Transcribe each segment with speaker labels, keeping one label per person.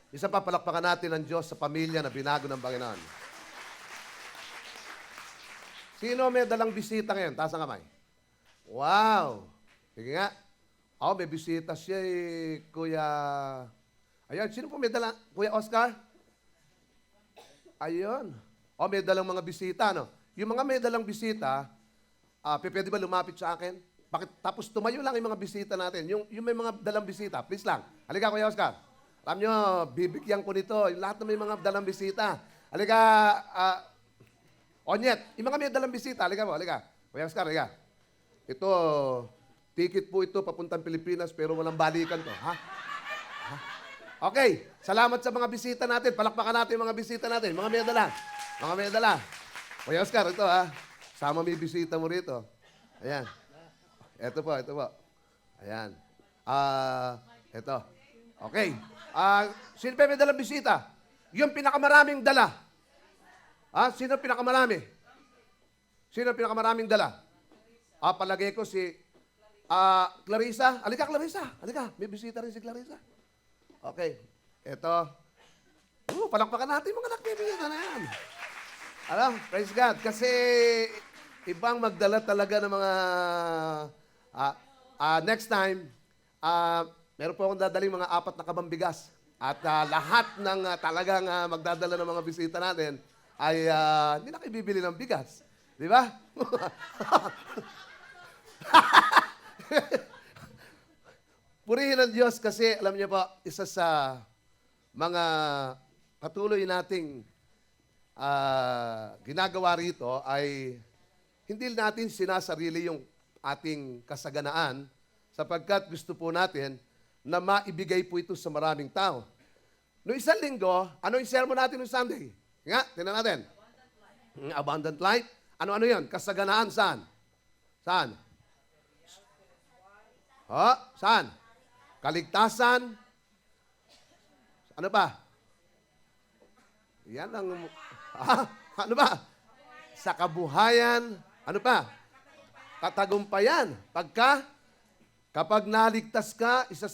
Speaker 1: Isa pa, palakpakan natin ang Diyos sa pamilya na binago ng Panginoon. Sino may dalang bisita ngayon? Taas ang kamay. Wow! Sige nga. Oh, may bisita siya Kuya... Ayan, sino po may dalang? Kuya Oscar? Ayun. Oh, may dalang mga bisita, no? Yung mga may dalang bisita, pwede ba lumapit sa akin? Tapos tumayo lang yung mga bisita natin. Yung may mga dalang bisita, please lang. Halika, Kuya Oscar. Alam nyo, bibigyan ko nito. Yung lahat na may mga dalang bisita. Halika, Onyet, yung mga may dalang bisita, halika mo, halika. Kuya Oscar, halika. Ito, ticket po ito papuntang Pilipinas pero walang balikan to. Ha? Okay, salamat sa mga bisita natin. Palakpakan natin yung mga bisita natin. Mga may dala. Mga may dala. Kuya Oscar, ito ha. Sama may bisita mo rito. Ayan. Ito po, ito po. Ayan. Ito. Okay. Sino pa may dalang bisita? Yung pinakamaraming dala. Sino pinakamarami? Sino pinakamaraming dala? Palagay ko si Clarissa. Halika, Clarissa. Halika. May bisita rin si Clarissa. Okay. Ito. Palakpakan natin mga nakbibigyan na yan. Praise God. Kasi ibang magdala talaga ng mga next time, meron po akong dadaling mga 4 na kabambigas. At lahat ng talagang magdadala ng mga bisita natin ay hindi na kayo bibili ng bigas. Di ba? Purihin ang Diyos kasi, alam niyo po, isa sa mga patuloy nating ginagawa rito ay hindi natin sinasarili yung ating kasaganaan sapagkat gusto po natin na maibigay po ito sa maraming tao. Noong isang linggo, ano yung sermon natin noong Sunday? Nga, tingnan natin. Abundant life. Ano yun? Kasaganaan saan? Saan? Saan? Kaligtasan. Ano pa? Yan ang... ano ba? Sa kabuhayan. Ano pa? Katagumpayan. Kapag naligtas ka, isa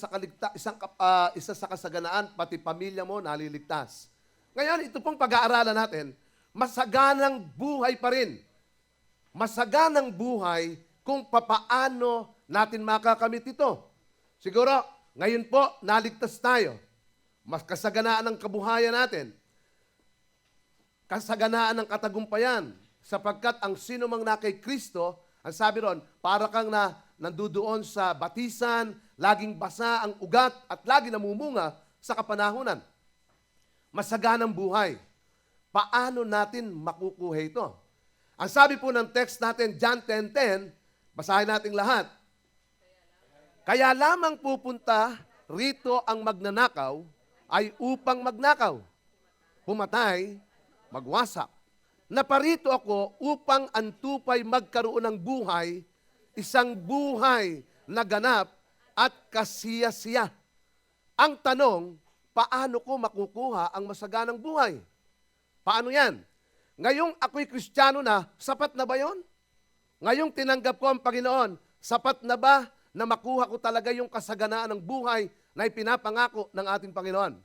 Speaker 1: sa kasaganaan, pati pamilya mo naliligtas. Ngayon, ito pong pag-aaralan natin, masaganang buhay pa rin. Masaganang buhay kung papaano natin makakamit ito. Siguro, ngayon po, naligtas tayo. Mas kasaganaan ng kabuhayan natin. Kasaganaan ng katagumpayan. Sapagkat ang sino mang na kay Kristo, ang sabi ron, para kang nandudoon sa batisan, laging basa ang ugat at lagi namumunga sa kapanahunan. Masaganang buhay. Paano natin makukuha ito? Ang sabi po ng text natin, John 10:10, basahin natin lahat. Kaya lamang pupunta rito ang magnanakaw ay upang magnakaw, pumatay, magwasak. Naparito ako upang ang tupay magkaroon ng buhay, isang buhay na ganap at kasiyasiya. Ang tanong, paano ko makukuha ang masaganang buhay? Paano yan? Ngayong ako'y Kristiyano na, sapat na ba yon? Ngayong tinanggap ko ang Panginoon, sapat na ba na makuha ko talaga yung kasaganaan ng buhay na ipinapangako ng ating Panginoon?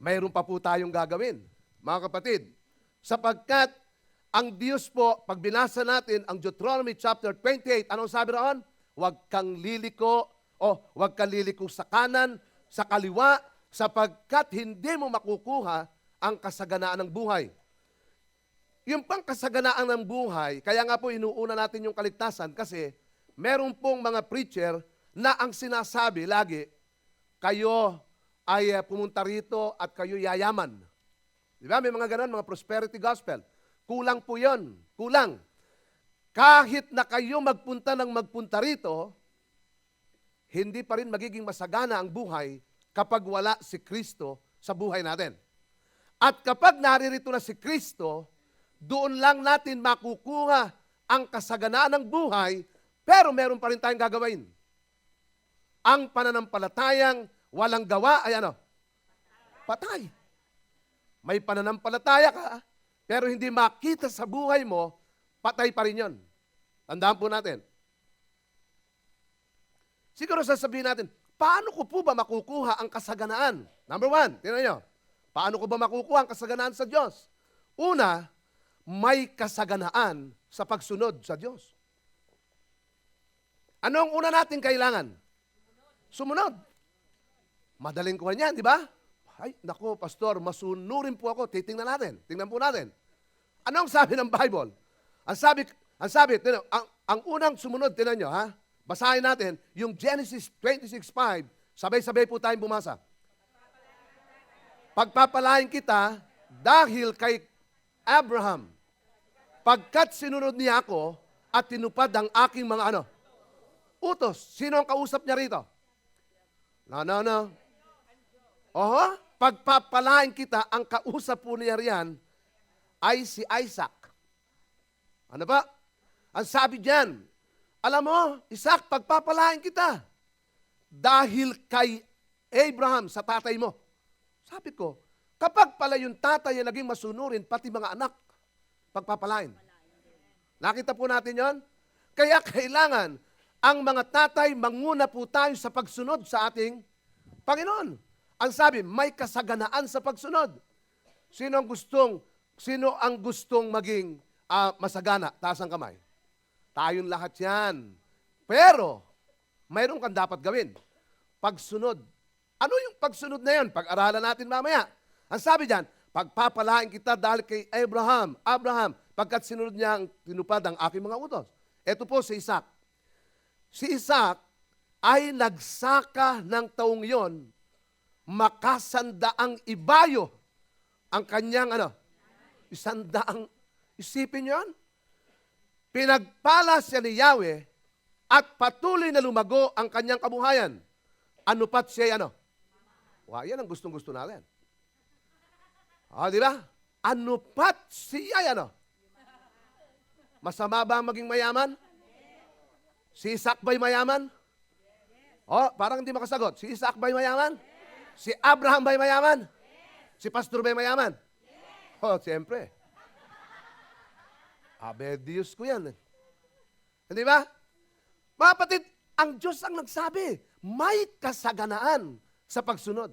Speaker 1: Mayroon pa po tayong gagawin, mga kapatid. Sapagkat ang Diyos po, pag binasa natin ang Deuteronomy chapter 28, anong sabi roon? Huwag kang liliko huwag kang liliko sa kanan, sa kaliwa, sapagkat hindi mo makukuha ang kasaganaan ng buhay. Yung pang kasaganaan ng buhay, kaya nga po inuuna natin yung kaligtasan kasi meron pong mga preacher na ang sinasabi lagi, kayo ay pumunta rito at kayo yayaman. Di ba? May mga ganun, mga prosperity gospel. Kulang po yun. Kulang. Kahit na kayo magpunta rito, hindi pa rin magiging masagana ang buhay kapag wala si Kristo sa buhay natin. At kapag naririto na si Kristo, doon lang natin makukuha ang kasaganaan ng buhay, pero meron pa rin tayong gagawin. Ang pananampalatayang walang gawa ay ano? Patay. May pananampalataya ka, pero hindi makita sa buhay mo, patay pa rin yun. Tandaan po natin. Siguro sasabihin natin, paano ko po ba makukuha ang kasaganaan? Number one, tingnan nyo. Paano ko ba makukuha ang kasaganaan sa Diyos? Una, may kasaganaan sa pagsunod sa Diyos. Ano ang una natin kailangan? Sumunod. Madaling kuha niyan, di ba? Ay, naku, pastor, masunurin po ako. Titingnan natin. Tingnan po natin. Ano ang sabi ng Bible? Ang sabi, ang unang sumunod, tingnan nyo, ha? Basahin natin yung Genesis 26:5. Sabay-sabay po tayong bumasa. Pagpapalain kita dahil kay Abraham, pagkat sinunod niya ako at tinupad ang aking mga utos. Sino ang kausap niya rito? No. Oho, pagpapalain kita, ang kausap po niya riyan ay si Isaac. Ano ba? Ang sabi diyan, alam mo, Isaac, pagpapalain kita dahil kay Abraham, sa tatay mo. Sabi ko, kapag pala yung tatay ay naging masunurin, pati mga anak, pagpapalain. Nakita po natin yon? Kaya kailangan, ang mga tatay, manguna po tayo sa pagsunod sa ating Panginoon. Ang sabi, may kasaganaan sa pagsunod. Sino ang gustong maging masagana? Taas ang kamay. Tayong lahat yan. Pero, mayroon kang dapat gawin. Pagsunod. Ano yung pagsunod na yan? Pag-aralan natin mamaya. Ang sabi diyan, pagpapalain kita dahil kay Abraham, pagkat sinunod niya ang tinupad ang aking mga utos. Ito po si Isaac. Si Isaac ay nagsaka ng taong yon, makasandaang ibayo ang kanyang isandaang, isipin yon? Pinagpala siya ni Yahweh at patuloy na lumago ang kanyang kabuhayan. Ano pat siya yan ang gustong-gusto natin. Di ba? Ano pat siya Masama ba ang maging mayaman? Si Isaac ba'y mayaman? Parang hindi makasagot. Si Isaac ba'y mayaman? Si Abraham ba'y mayaman? Si Pastor ba'y mayaman? Siyempre. Abedius ko yan. Hindi ba? Mga kapatid, ang Diyos ang nagsabi, may kasaganaan sa pagsunod.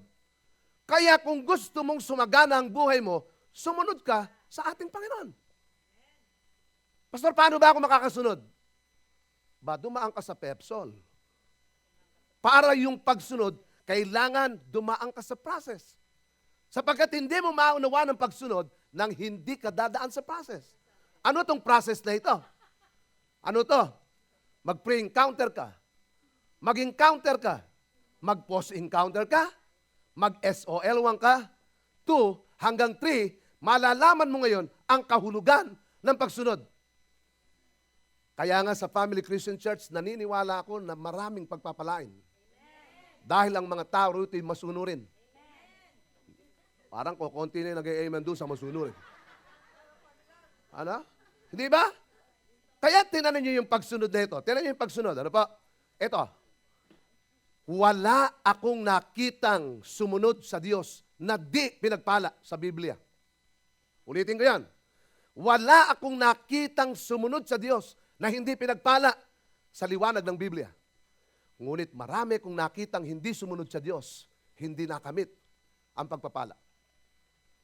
Speaker 1: Kaya kung gusto mong sumagana ang buhay mo, sumunod ka sa ating Panginoon. Pastor, paano ba ako makakasunod? Dumaan ka sa Pepsol. Para yung pagsunod, kailangan dumaan ka sa process. Sapagkat hindi mo maunawa ng pagsunod nang hindi ka dadaan sa process. Ano tong process na ito? Ano to? Mag-pre-encounter ka. Mag-encounter ka. Mag-post-encounter ka. Mag-SOL1 ka. 2 hanggang 3, malalaman mo ngayon ang kahulugan ng pagsunod. Kaya nga sa Family Christian Church, naniniwala ako na maraming pagpapalain. Dahil ang mga tao rito ay masunurin. Parang kukunti na nag-amen doon sa masunurin. Hindi ba? Kaya tinanan niyo yung pagsunod na ito. Tinanan niyo yung pagsunod. Ano pa? Ito. Wala akong nakitang sumunod sa Diyos na di pinagpala sa Biblia. Ulitin ko yan. Wala akong nakitang sumunod sa Diyos na hindi pinagpala sa liwanag ng Biblia. Ngunit marami kong nakitang hindi sumunod sa Diyos, hindi nakamit ang pagpapala.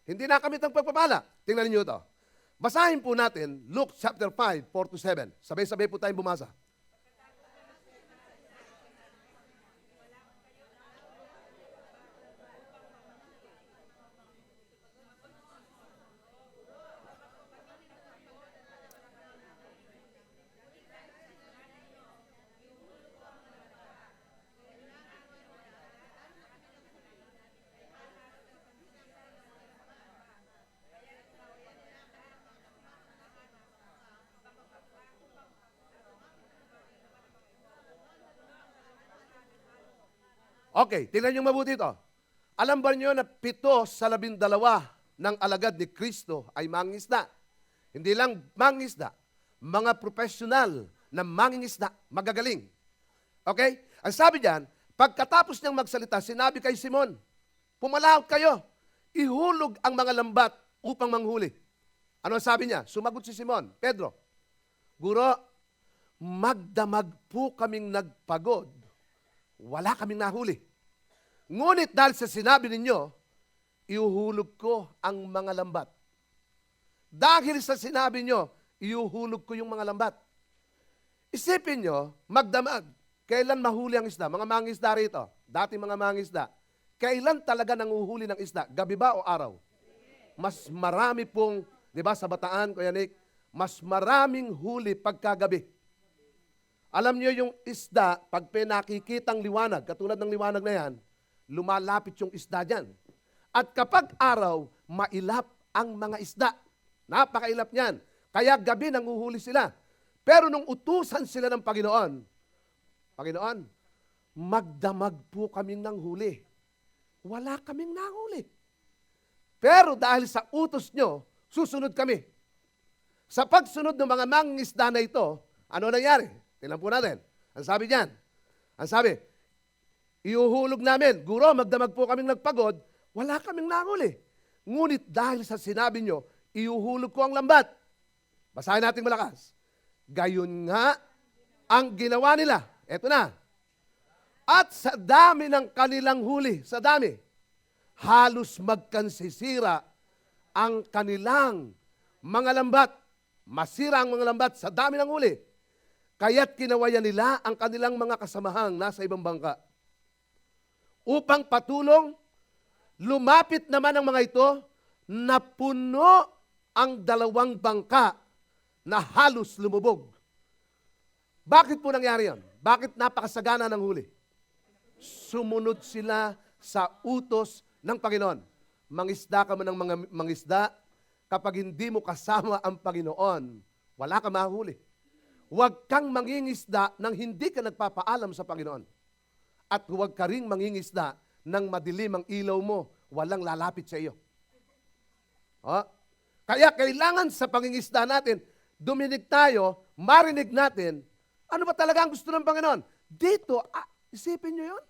Speaker 1: Hindi nakamit ang pagpapala. Tingnan niyo ito. Basahin po natin Luke chapter 5, 4-7. Sabay-sabay po tayong bumasa. Okay, tingnan niyo mabuti ito. Alam ba niyo na 7 sa 12 ng alagad ni Kristo ay mangingisda? Hindi lang mangingisda, mga profesional na mangingisda, magagaling. Okay? Ang sabi diyan, pagkatapos niyang magsalita, sinabi kay Simon, pumalaot kayo, ihulog ang mga lambat upang manghuli. Ano ang sabi niya? Sumagot si Simon, Pedro, Guro, magdamag po kaming nagpagod wala kaming nahuli. Ngunit dahil sa sinabi ninyo, iuhulog ko ang mga lambat. Dahil sa sinabi nyo, iuhulog ko yung mga lambat. Isipin nyo, magdamag, kailan mahuli ang isda? Mga mangisda rito, dati mga mangisda, kailan talaga nanguhuli ng isda? Gabi ba o araw? Mas marami pong, di ba sa Bataan, Kuya Nick, mas maraming huli pagkagabi. Alam nyo yung isda, pag pinakikitang liwanag, katulad ng liwanag na yan, lumalapit yung isda dyan. At kapag araw, mailap ang mga isda. Napakailap niyan. Kaya gabi nanguhuli sila. Pero nung utusan sila ng Panginoon, Panginoon, magdamag po kaming nanghuli. Wala kaming nahuli. Pero dahil sa utos nyo, susunod kami. Sa pagsunod ng mga mangingisda na ito, ano nangyari? Tingnan po natin. Ang sabi niyan, ang sabi, iuhulog namin. Guro, magdamag po kaming nagpagod, wala kaming nahuli. Ngunit dahil sa sinabi nyo, iuhulog ko ang lambat. Basahin natin malakas. Gayon nga ang ginawa nila. Eto na. At sa dami ng kanilang huli, sa dami, halos magkansisira ang kanilang mga lambat. Masira ang mga lambat sa dami ng huli. Kaya't kinawayan nila ang kanilang mga kasamahang nasa ibang bangka. Upang patulong, lumapit naman ang mga ito na puno ang dalawang bangka na halos lumubog. Bakit po nangyari yan? Bakit napakasagana ng huli? Sumunod sila sa utos ng Panginoon. Mangisda ka man ng mga mangisda, kapag hindi mo kasama ang Panginoon, wala ka mahuli. Huwag kang mangingisda nang hindi ka nagpapaalam sa Panginoon. At huwag ka ring mangingisda nang madilim ang ilaw mo, walang lalapit sa iyo. Kaya kailangan sa pangingisda natin, duminig tayo, marinig natin, ano ba talaga ang gusto ng Panginoon? Dito, isipin nyo yun?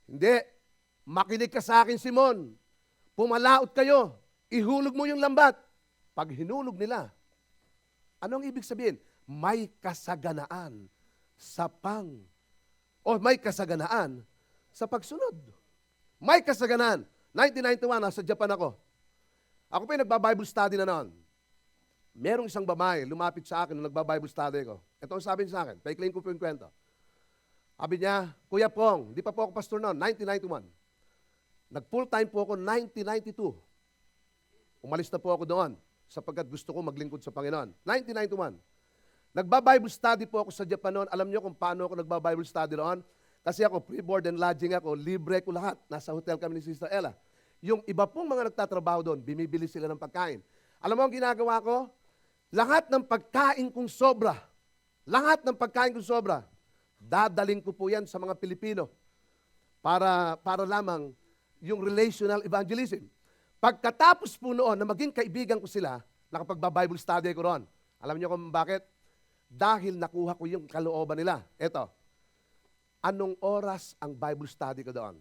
Speaker 1: Hindi. Makinig ka sa akin, Simon. Pumalaot kayo. Ihulog mo yung lambat. Pag hinulog nila, anong ibig sabihin? May kasaganaan sa may kasaganaan sa pagsunod. May kasaganaan. 1991, nasa Japan ako. Ako pa yung nagba-Bible study na noon. Merong isang babae, lumapit sa akin nung nagba-Bible study ko. Ito ang sabi niya sa akin, paiklain ko po yung kwento. Sabi niya, Kuya Pong, di pa po ako pastor noon, 1991. Nag-full time po ako 1992. Umalis na po ako doon sapagkat gusto ko maglingkod sa Panginoon. 1991. Nagba-Bible study po ako sa Japan noon. Alam niyo kung paano ako nagba-Bible study noon? Kasi ako, pre-board and lodging ako, libre ko lahat. Nasa hotel kami ni Sister Ella. Yung iba pong mga nagtatrabaho doon, bimibili sila ng pagkain. Alam mo ang ginagawa ko? Lahat ng pagkain kong sobra, dadaling ko po yan sa mga Pilipino para lamang yung relational evangelism. Pagkatapos po noon na maging kaibigan ko sila, nakapagba-Bible study ko roon. Alam niyo kung bakit? Dahil nakuha ko yung kalooban nila. Eto, anong oras ang Bible study ko doon?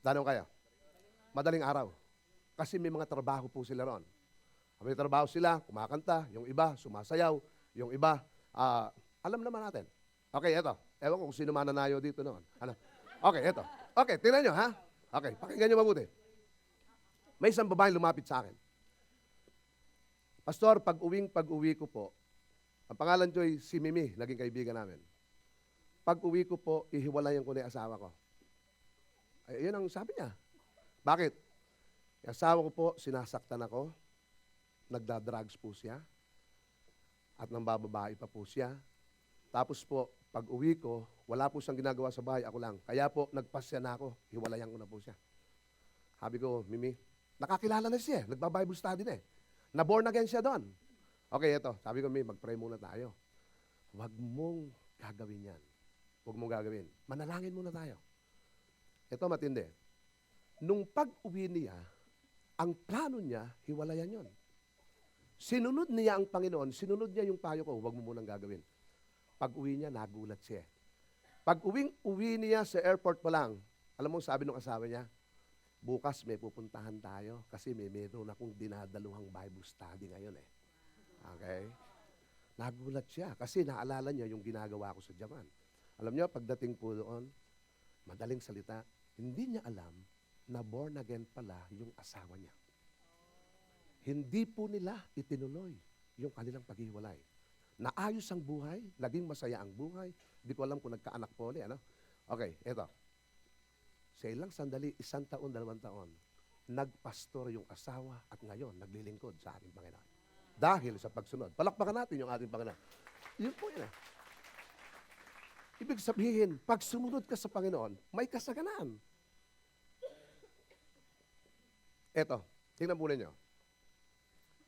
Speaker 1: Tanong kayo? Madaling araw. Kasi may mga trabaho po sila roon. May trabaho sila, kumakanta, yung iba, sumasayaw, yung iba, alam naman natin. Okay, eto. Ewan ko kung sino mananayo dito noon. Ano? Okay, eto. Okay, tingnan nyo, ha? Okay, pakinggan nyo mabuti. May isang babae lumapit sa akin. Pastor, pag-uwi ko po, ang pangalan ko ay si Mimi, naging kaibigan namin. Pag-uwi ko po, ihiwalayan ko na yung asawa ko. Ay, yun ang sabi niya. Bakit? Yung asawa ko po, sinasaktan ako, nagda-drugs po siya, at nambababae pa po siya. Tapos po, pag uwi ko, wala po siyang ginagawa sa bahay, ako lang. Kaya po, nagpasya na ako, hiwalayan ko na po siya. Sabi ko, Mimi, nakakilala na siya, nagba-Bible study na eh. Na-born again siya doon. Okay, ito, sabi ko, Mimi, mag-pray muna tayo. Huwag mong gagawin yan. Huwag mong gagawin. Manalangin muna tayo. Ito matindi. Nung pag-uwi niya, ang plano niya, hiwalayan yon. Sinunod niya ang Panginoon, sinunod niya yung payo ko, huwag mo munang gagawin. Pag-uwi niya, nagulat siya. Pag-uwi niya sa airport pa lang, alam mo, sabi ng asawa niya, bukas may pupuntahan tayo kasi meron akong dinadaluhang Bible study ngayon eh. Okay? Nagulat siya kasi naalala niya yung ginagawa ko sa Japan. Alam niyo, pagdating po doon, madaling salita, hindi niya alam na born again pala yung asawa niya. Hindi po nila itinuloy yung kanilang paghiwalay. Naayos ang buhay, naging masaya ang buhay. Hindi ko alam kung nagkaanak po ulit, ano? Okay, eto. Sa ilang sandali, 1 taon, 2 taon, nagpastor yung asawa at ngayon naglilingkod sa ating Panginoon. Dahil sa pagsunod. Palakpakan natin yung ating Panginoon. Yun po yun. Ibig sabihin, pag sumunod ka sa Panginoon, may kasaganaan. Eto, tingnan po ninyo.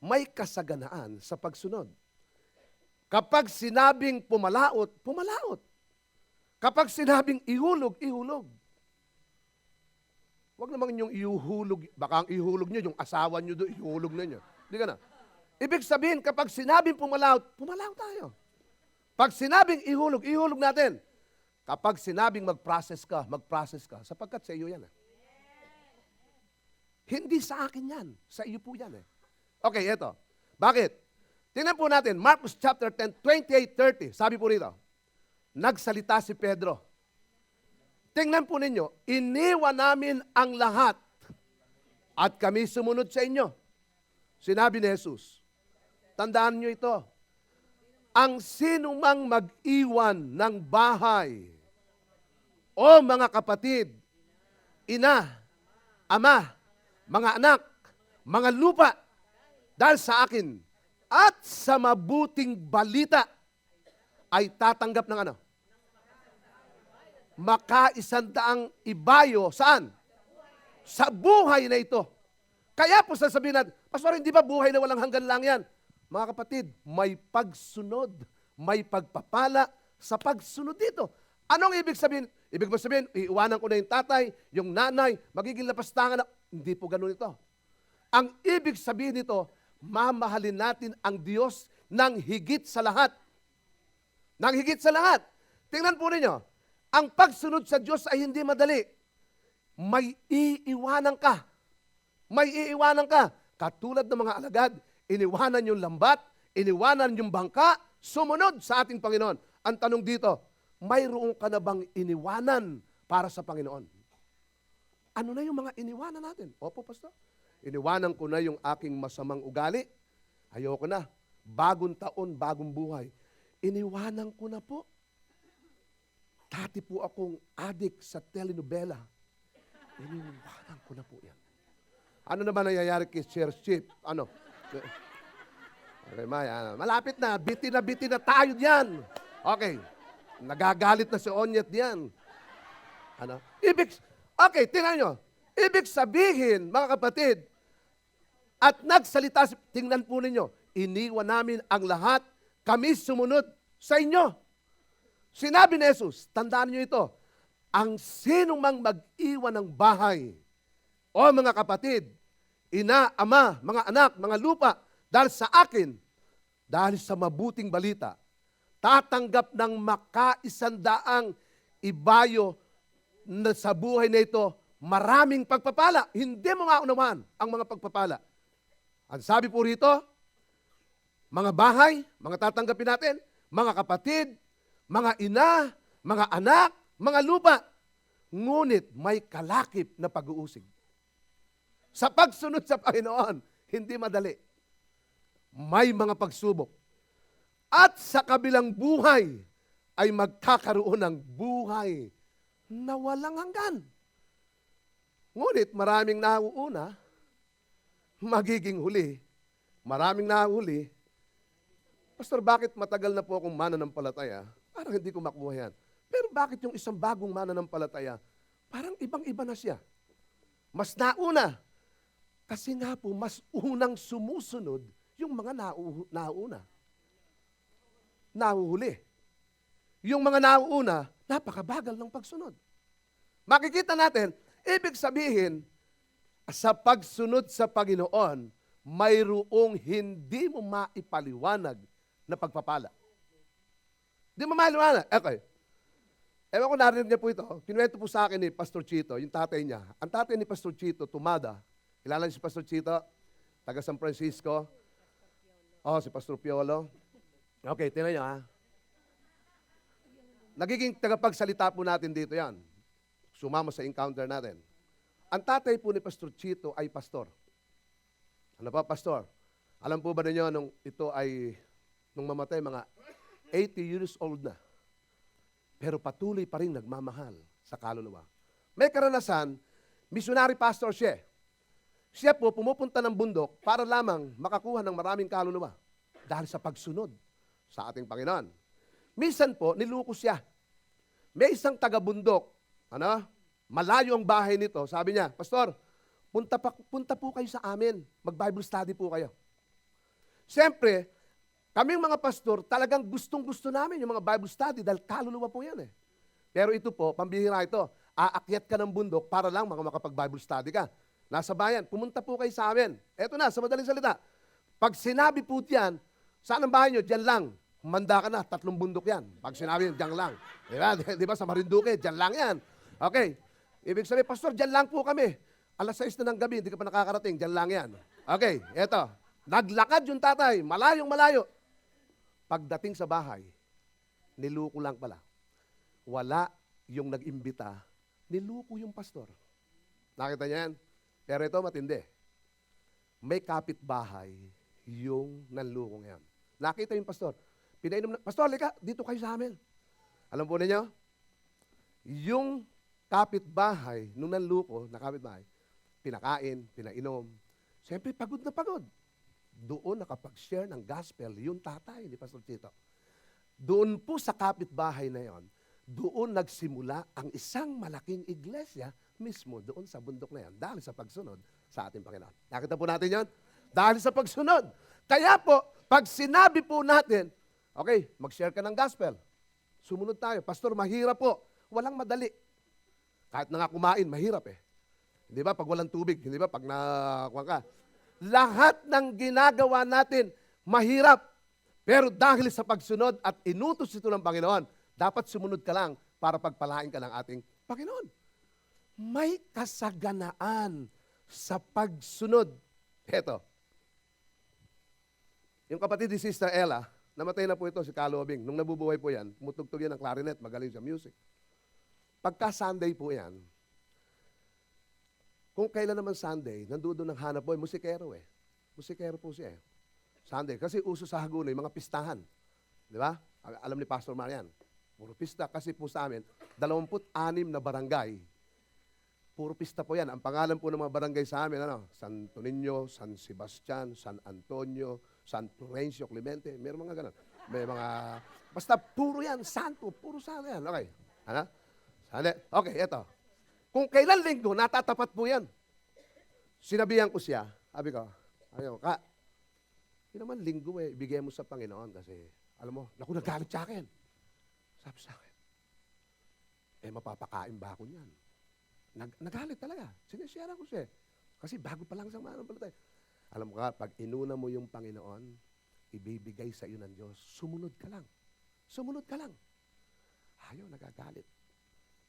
Speaker 1: May kasaganaan sa pagsunod. Kapag sinabing pumalaot, pumalaot. Kapag sinabing ihulog, ihulog. Huwag naman yung ihuhulog, baka ang ihulog nyo, yung asawa nyo doon, ihulog na nyo. Hindi ka na. Ibig sabihin, kapag sinabing pumalaot, pumalaot tayo. Pag sinabing ihulog, ihulog natin. Kapag sinabing mag-process ka, sapagkat sa iyo yan. Hindi sa akin yan, sa iyo po yan. Okay, eto. Bakit? Tingnan po natin, Marcos chapter 10, 28-30. Sabi po rito, nagsalita si Pedro. Tingnan po ninyo, iniwan namin ang lahat at kami sumunod sa inyo. Sinabi ni Jesus, tandaan nyo ito, ang sinumang mag-iwan ng bahay o mga kapatid, ina, ama, mga anak, mga lupa, dahil sa akin, at sa mabuting balita, ay tatanggap ng ano? Makaisandaang ibayo, saan? Sa buhay na ito. Kaya po sasabihin natin, Pastor, hindi ba buhay na walang hanggan lang yan? Mga kapatid, may pagsunod, may pagpapala sa pagsunod dito. Anong ibig sabihin? Ibig sabihin, iiwanan ko na yung tatay, yung nanay, magiging lapastangan na. Hindi po ganun ito. Ang ibig sabihin nito, mamahalin natin ang Diyos ng higit sa lahat. Nang higit sa lahat. Tingnan po ninyo, ang pagsunod sa Diyos ay hindi madali. May iiwanan ka. May iiwanan ka. Katulad ng mga alagad, iniwanan yung lambat, iniwanan yung bangka, sumunod sa ating Panginoon. Ang tanong dito, mayroon ka na bang iniwanan para sa Panginoon? Ano na yung mga iniwanan natin? Opo, Pastor. Iniwanan ko na yung aking masamang ugali. Ayoko na. Bagong taon, bagong buhay. Iniwanan ko na po. Dati po akong addict sa telenovela. Iniwanan ko na po yan. Ano naman nangyayari kay Sir Chip? Ano? Okay, Maya. Malapit na. Biti na tayo diyan. Okay. Nagagalit na si Onyet diyan. Ano? Okay, tingnan nyo. Ibig sabihin, mga kapatid, at nagsalita, tingnan po ninyo, iniwan namin ang lahat, kami sumunod sa inyo. Sinabi ni Jesus, tandaan niyo ito, ang sino mang mag-iwan ng bahay o mga kapatid, ina, ama, mga anak, mga lupa, dahil sa akin, dahil sa mabuting balita, tatanggap ng makaisandaang ibayo na sa buhay na ito, maraming pagpapala. Hindi mo nga unawahan ang mga pagpapala. Ang sabi po rito, mga bahay, mga tatanggapin natin, mga kapatid, mga ina, mga anak, mga lupa. Ngunit may kalakip na pag-uusig. Sa pagsunod sa Panginoon, hindi madali. May mga pagsubok. At sa kabilang buhay, ay magkakaroon ng buhay na walang hanggan. Ngunit maraming nauuna, magiging huli. Maraming nahuli. Pastor, bakit matagal na po akong mananampalataya? Parang hindi ko makuha yan. Pero bakit yung isang bagong mananampalataya, parang ibang-iba na siya? Mas nauna. Kasi nga po, mas unang sumusunod yung mga nauna. Nahuhuli. Yung mga nauuna, napakabagal ng pagsunod. Makikita natin, ibig sabihin, sa pagsunod sa Panginoon, mayroong hindi mo maipaliwanag na pagpapala. Hindi mo maipaliwanag. Okay. Ewan ko narinig niya po ito. Kinuwento po sa akin ni Pastor Chito, yung tatay niya. Ang tatay ni Pastor Chito, Tumada. Kilala niyo si Pastor Chito? Taga San Francisco. Oh, si Pastor Piolo. Okay, tingnan niyo ha. nagiging tagapagsalita po natin dito yan. Sumama sa encounter natin. Ang tatay po ni Pastor Chito ay pastor. Ano pa, pastor? Alam po ba ninyo, nung mamatay, mga 80 years old na. Pero patuloy pa rin nagmamahal sa kaluluwa. May karanasan, missionary pastor siya. Siya po pumupunta ng bundok para lamang makakuha ng maraming kaluluwa dahil sa pagsunod sa ating Panginoon. Minsan po, niluko siya. May isang taga-bundok, malayo ang bahay nito. Sabi niya, Pastor, punta po kayo sa amin. Mag-Bible study po kayo. Siyempre, kaming mga pastor, talagang gustong-gusto namin yung mga Bible study dahil kaluluwa po yan eh. Pero ito po, pambihira ito. Aakyat ka ng bundok para lang makapag-Bible study ka. Nasa bayan, pumunta po kayo sa amin. Eto na, sa madaling salita. Pag sinabi po diyan, saan ang bahay nyo? Diyan lang. Humanda ka na, 3 bundok yan. Pag sinabi nyo, diyan lang. Diba? Sa Marinduque, diyan lang yan. Okay. Ibig sabihin, Pastor, diyan lang po kami. Alas 6 na ng gabi, hindi ka pa nakakarating, diyan lang yan. Okay, eto. Naglakad yung tatay, malayong malayo. Pagdating sa bahay, niluko lang pala. Wala yung nag-imbita, niluko yung pastor. Nakita niya yan? Pero ito matindi. May kapitbahay yung nanlukong yan. Nakita yung pastor. Pinainom na, Pastor, lika, dito kayo sa amin. Alam po ninyo? Yung kapitbahay, nung nanluko na kapitbahay, pinakain, pinainom. Siyempre, pagod na pagod. Doon nakapag-share ng gospel yung tatay ni Pastor Chito. Doon po sa kapitbahay na yon, doon nagsimula ang isang malaking iglesia mismo doon sa bundok na yan dahil sa pagsunod sa ating Panginoon. Nakita po natin yon? Dahil sa pagsunod. Kaya po, pag sinabi po natin, okay, mag-share ka ng gospel. Sumunod tayo. Pastor, mahirap po. Walang madali. Kahit na nga kumain, mahirap eh. Hindi ba? Pag walang tubig, hindi ba? Pag nakuha ka. Lahat ng ginagawa natin, mahirap. Pero dahil sa pagsunod at inutos ito ng Panginoon, dapat sumunod ka lang para pagpalain ka ng ating Panginoon. May kasaganaan sa pagsunod. Heto. Yung kapatid ni Sister Ella, namatay na po ito si Kalobing. Nung nabubuhay po yan, tumutugtog yan ng clarinet, magaling sa music. Pagka Sunday po yan, kung kailan naman Sunday, nandoon ng hanap boy, musikero eh. Musikero po siya eh. Sunday, kasi uso sa Hagunoy, mga pistahan. Di ba? Alam ni Pastor Marian. Puro pista. Kasi po sa amin, 26 na barangay. Puro pista po yan. Ang pangalan po ng mga barangay sa amin, Santo Niño, San Sebastian, San Antonio, San Florencio, Clemente. Meron mga ganun. May mga, basta puro yan, santo, puro santo yan. Okay. Okay, eto. Kung kailan linggo, natatapat po yan. Sinabihan ko siya, sabi ko, hindi naman linggo eh, ibigay mo sa Panginoon kasi, alam mo, naku, nagalit sa akin. Sabi sa akin, mapapakain ba ako niyan? Nagalit talaga. Sinishare ko siya. Kasi bago pa lang sa mananampalataya. Alam mo ka, pag inuna mo yung Panginoon, ibibigay sa iyo ng Diyos, sumunod ka lang. Sumunod ka lang. Ayaw, nagagalit.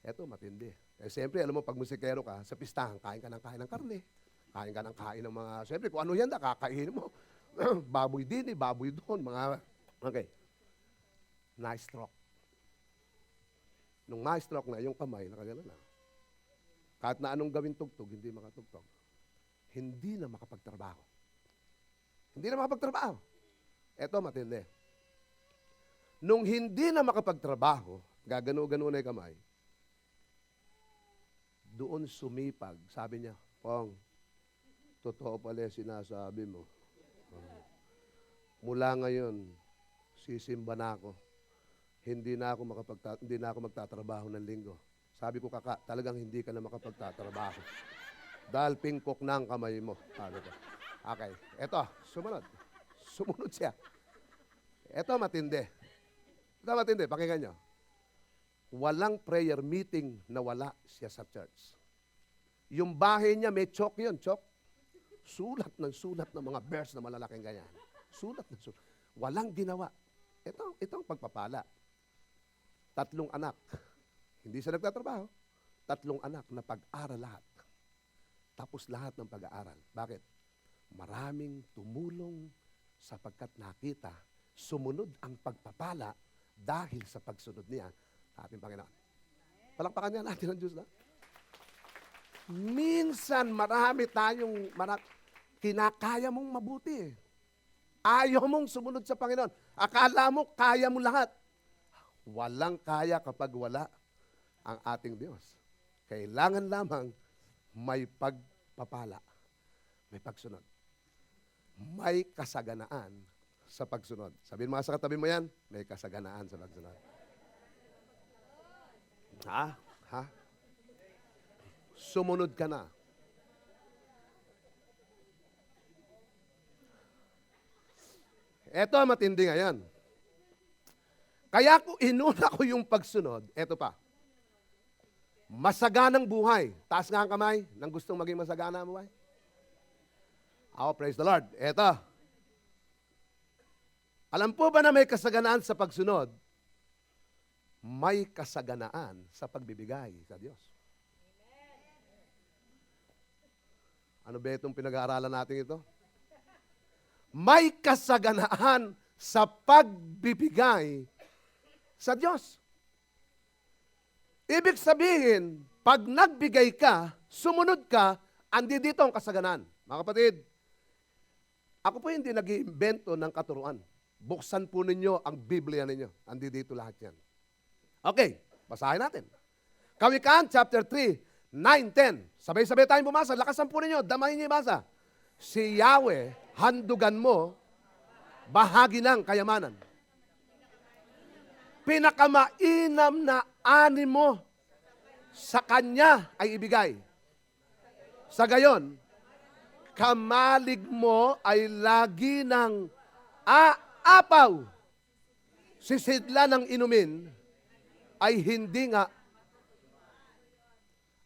Speaker 1: Eto, matindi. Siyempre, alam mo, pag musikero ka, sa pistahan, kain ka ng karne. Kain ka ng kain ng mga, siyempre, kung ano yan, kakainin mo. Baboy din, baboy doon, mga, okay. Na-stroke. Nung na-stroke na, yung kamay, nakagano na. Kahit na anong gawin tugtog, hindi makatugtog. Hindi na makapagtrabaho. Hindi na makapagtrabaho. Eto, matindi. Nung hindi na makapagtrabaho, gagano-gano na yung kamay, doon sumipag. Sabi niya, Pong, totoo pala sinasabi mo. Mula ngayon, sisimba na ako. Hindi na ako magtatrabaho ng linggo. Sabi ko, kaka, talagang hindi ka na makapagtatrabaho. Dahil pingkok na ang kamay mo. Sabi ko. Okay, eto, sumunod. Sumunod siya. Eto matindi. Ito matindi, pakinggan nyo. Walang prayer meeting na wala siya sa church. Yung bahay niya, may chalk yun, chalk. Sulat ng mga verse na malalaking ganyan. Sulat. Walang ginawa. Ito ang pagpapala. 3 anak. Hindi siya nagtatrabaho. 3 anak na pag-aral lahat. Tapos lahat ng pag-aaral. Bakit? Maraming tumulong sapagkat nakita, sumunod ang pagpapala dahil sa pagsunod niya sa ating Panginoon. Palakpakan niya natin ang Diyos na. Minsan, marami tayong kinakaya mong mabuti. Ayaw mong sumunod sa Panginoon. Akala mo, kaya mo lahat. Walang kaya kapag wala ang ating Diyos. Kailangan lamang may pagpapala, may pagsunod. May kasaganaan sa pagsunod. Sabihin mga sa katabi mo yan, may kasaganaan sa pagsunod. Ha? Sumunod ka na. Ito ang matindi ngayon. Kaya ko inuna ko yung pagsunod, eto pa. Masaganang buhay. Taas nga ang kamay nang gustong maging masagana ang buhay. Praise the Lord. Eto. Alam po ba na may kasaganaan sa pagsunod? May kasaganaan sa pagbibigay sa Diyos. Ano ba itong pinag-aaralan natin ito? May kasaganaan sa pagbibigay sa Diyos. Ibig sabihin, pag nagbigay ka, sumunod ka, andi dito ang kasaganaan. Mga kapatid, ako po hindi nag-iimbento ng katuruan. Buksan po ninyo ang Biblia ninyo. Andi dito lahat yan. Okay, basahin natin. Kawikaan, chapter 3, 9, 10. Sabay-sabay tayong bumasa. Lakasan po ninyo, damahin niyo ibasa. Si Yahweh, handugan mo, bahagi ng kayamanan. Pinakamainam na ani mo sa Kanya ay ibigay. Sa gayon, kamalig mo ay lagi ng aapaw. Sisidla ng inumin ay hindi nga.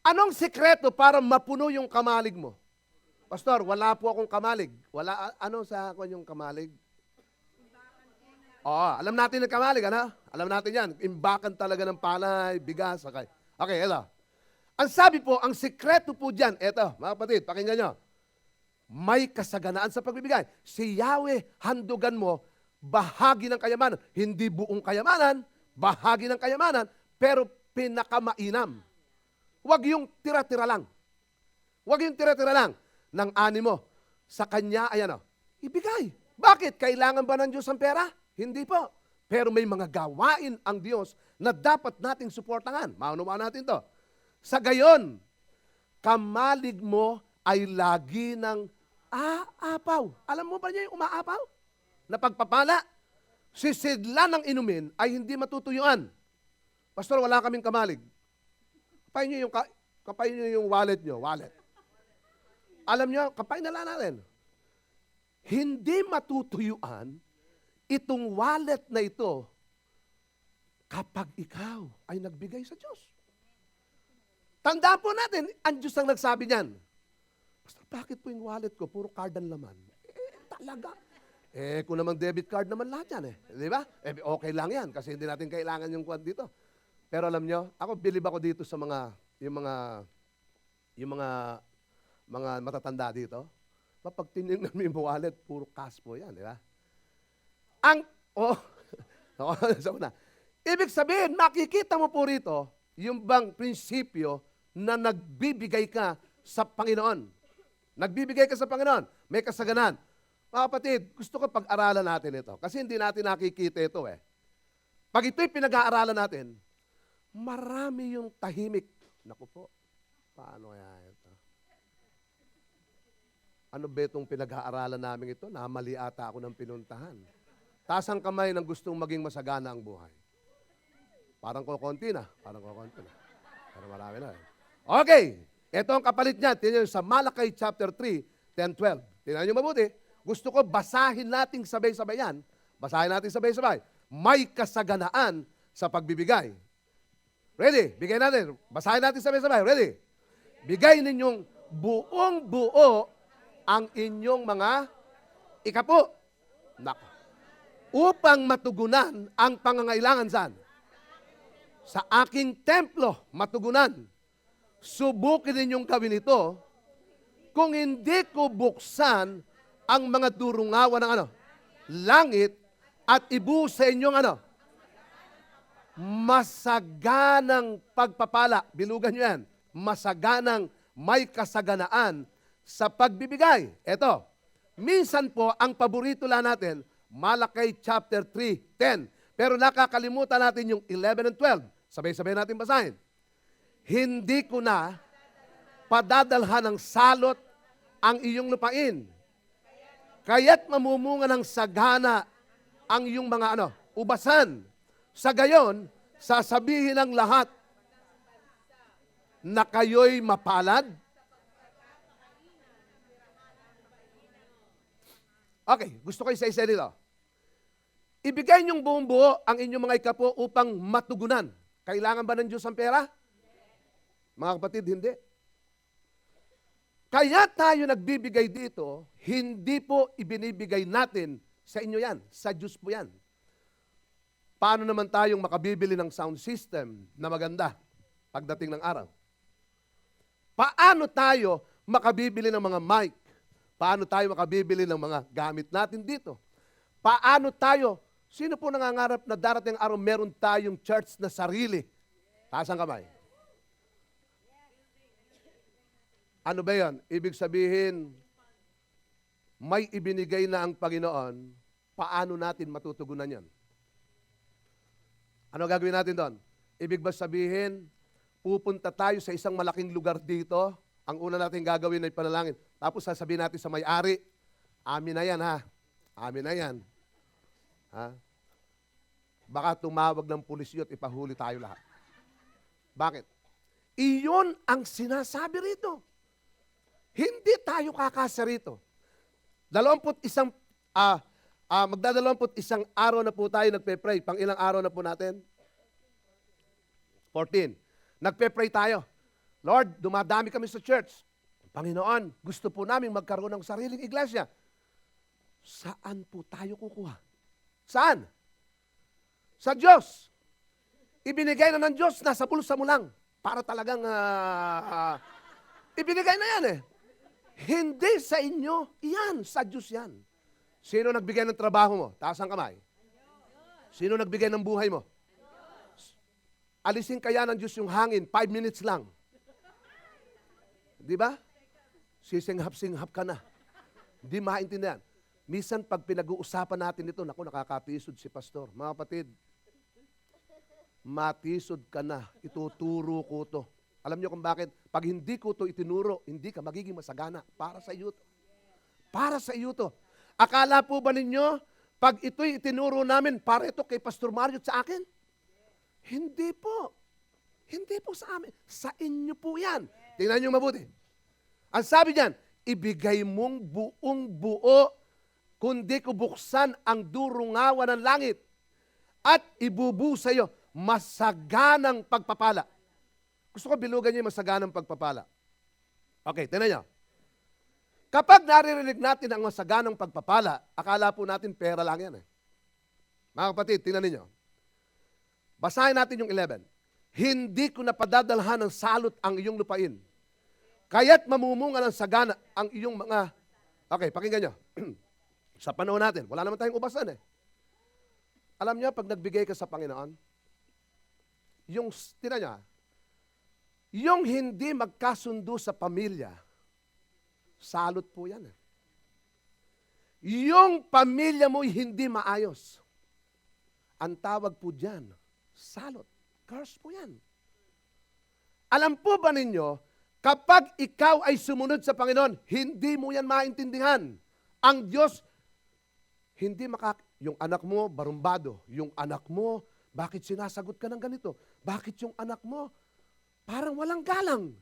Speaker 1: Anong sikreto para mapuno yung kamalig mo? Pastor, wala po akong kamalig. Ano sa akin yung kamalig? Alam natin ang kamalig, ano? Alam natin yan. Imbakan talaga ng palay, bigas. Okay, ito. Ang sabi po, ang sikreto po dyan, ito, mga kapatid, pakinggan nyo. May kasaganaan sa pagbibigay. Si Yahweh, handugan mo, bahagi ng kayamanan. Hindi buong kayamanan, bahagi ng kayamanan, pero pinakamainam. Huwag yung tira-tira lang. Huwag yung tira-tira lang ng ani mo. Sa Kanya, ibigay. Bakit? Kailangan ba ng Diyos ang pera? Hindi po. Pero may mga gawain ang Diyos na dapat nating suportahan. Maunawaan natin to. Sa gayon, kamalig mo ay lagi ng aapaw. Alam mo ba niya yung umaapaw? Na pagpapala, sisidla ng inumin ay hindi matutuyuan. Pastor, wala kaming kamalig. Kapain niyo yung wallet niyo. Wallet. Alam niyo, kapain na lang natin. Hindi matutuyuan itong wallet na ito kapag ikaw ay nagbigay sa Diyos. Tandaan po natin, ang Diyos ang nagsabi niyan. Pastor, bakit po yung wallet ko? Puro card ang laman. Talaga. Kung namang debit card naman lahat yan Di ba? Okay lang yan kasi hindi natin kailangan yung kwan dito. Pero alam nyo, ako bilib ako dito sa yung mga matatanda dito. Pag tinignan mo yung wallet, puro cash po yan, di ba? Ibig sabihin, makikita mo po rito, yung bang prinsipyo na nagbibigay ka sa Panginoon. Nagbibigay ka sa Panginoon. May kasaganan. Mga kapatid, gusto ko pag-aralan natin ito. Kasi hindi natin nakikita ito Pag ito'y pinag-aaralan natin, marami yung tahimik. Naku po, paano kaya ito? Ano ba itong pinag-aaralan namin ito? Namali ata ako ng pinuntahan. Taas ang kamay ng gustong maging masagana ang buhay. Parang kukunti na. Pero marami na Okay, ito ang kapalit niya. Tingnan niyo sa Malakay chapter 3, 10, 12. Tingnan niyo mabuti. Gusto ko basahin natin sabay-sabay yan. Basahin natin sabay-sabay. May kasaganaan sa pagbibigay. Ready? Bigay natin. Basahin natin sabay-sabay. Ready? Bigay ninyong buong-buo ang inyong mga ikapo. Nako. Upang matugunan ang pangangailangan saan? Sa aking templo, matugunan. Subukin ninyong gawin ito kung hindi ko buksan ang mga durungawan ng langit at ibuhos sa inyong masaganang pagpapala. Bilugan nyo yan. Masaganang may kasaganaan sa pagbibigay. Ito, minsan po, ang paborito lang natin, Malakay chapter 3:10. Pero nakakalimutan natin yung 11 and 12. Sabay-sabay natin basahin. Hindi ko na padadalhan ng salot ang iyong lupain. Kaya't mamumunga ng sagana ang iyong mga ubasan. Sa gayon, sasabihin ng lahat na kayo'y mapalad. Okay, gusto ko isa-isa dito. Ibigay niyong buong buo ang inyong mga ikapo upang matugunan. Kailangan ba ng Diyos ang pera? Mga kapatid, hindi. Kaya tayo nagbibigay dito, hindi po ibinibigay natin sa inyo yan. Sa Diyos po yan. Paano naman tayong makabibili ng sound system na maganda pagdating ng araw? Paano tayo makabibili ng mga mic? Paano tayo makabibili ng mga gamit natin dito? Paano tayo, sino po nangangarap na darating araw meron tayong church na sarili? Taas ang kamay. Ano ba yan? Ibig sabihin, may ibinigay na ang Panginoon, paano natin matutugunan yan? Ano gagawin natin doon? Ibig ba sabihin, pupunta tayo sa isang malaking lugar dito, ang una natin gagawin ay panalangin. Tapos sasabihin natin sa may-ari, amin na yan ha. Amin na yan. Ha? Baka tumawag ng pulis yun at ipahuli tayo lahat. Bakit? Iyon ang sinasabi rito. Hindi tayo kakasa rito. 21 araw na po tayo nagpe-pray. Pang ilang araw na po natin? 14. Nagpe-pray tayo. Lord, dumadami kami sa church. Panginoon, gusto po namin magkaroon ng sariling iglesia. Saan po tayo kukuha? Saan? Sa Diyos. Ibinigay na ng Diyos, nasa bulsa mo lang. Para talagang, ibinigay na yan eh. Hindi sa inyo, yan, sa Diyos yan. Sino nagbigay ng trabaho mo? Taas ang kamay. Sino nagbigay ng buhay mo? Alisin kaya ng Diyos yung hangin, 5 minutes lang. Di ba? Sisinghap-singhap ka na. Hindi maintindihan. Minsan pag pinag-uusapan natin ito, naku, nakakatisod si pastor. Mga kapatid, matisod ka na, ituturo ko to. Alam niyo kung bakit? Pag hindi ko to itinuro, hindi ka magiging masagana. Para sa iyo to. Para sa iyo to. Akala po ba ninyo, pag ito'y itinuro namin, para ito kay Pastor Mario at sa akin? Hindi po. Hindi po sa amin. Sa inyo po yan. Tingnan niyo mabuti. Ang sabi niyan, ibigay mong buong buo, kundi ko buksan ang durungawan ng langit at ibubu sa iyo masaganang pagpapala. Gusto ko bilugan niyo yung masaganang pagpapala. Okay, tingnan niyo. Kapag naririnig natin ang masaganang pagpapala, akala po natin pera lang yan eh. Mga kapatid, tingnan niyo. Basahin natin yung 11. Hindi ko napadadalhan ng salot ang iyong lupain. Kaya't mamumunga ng sagana ang iyong mga... Okay, pakinggan nyo. Sa panahon natin, wala naman tayong ubasan eh. Alam niyo, pag nagbigay ka sa Panginoon, yung, tinan niya, yung hindi magkasundo sa pamilya, salot po yan eh. Yung pamilya mo'y hindi maayos, ang tawag po dyan, salot. Curse po yan. Alam po ba ninyo, kapag ikaw ay sumunod sa Panginoon, hindi mo yan maintindihan. Ang Diyos, hindi yung anak mo, barumbado. Yung anak mo, bakit sinasagot ka ng ganito? Bakit yung anak mo, parang walang galang?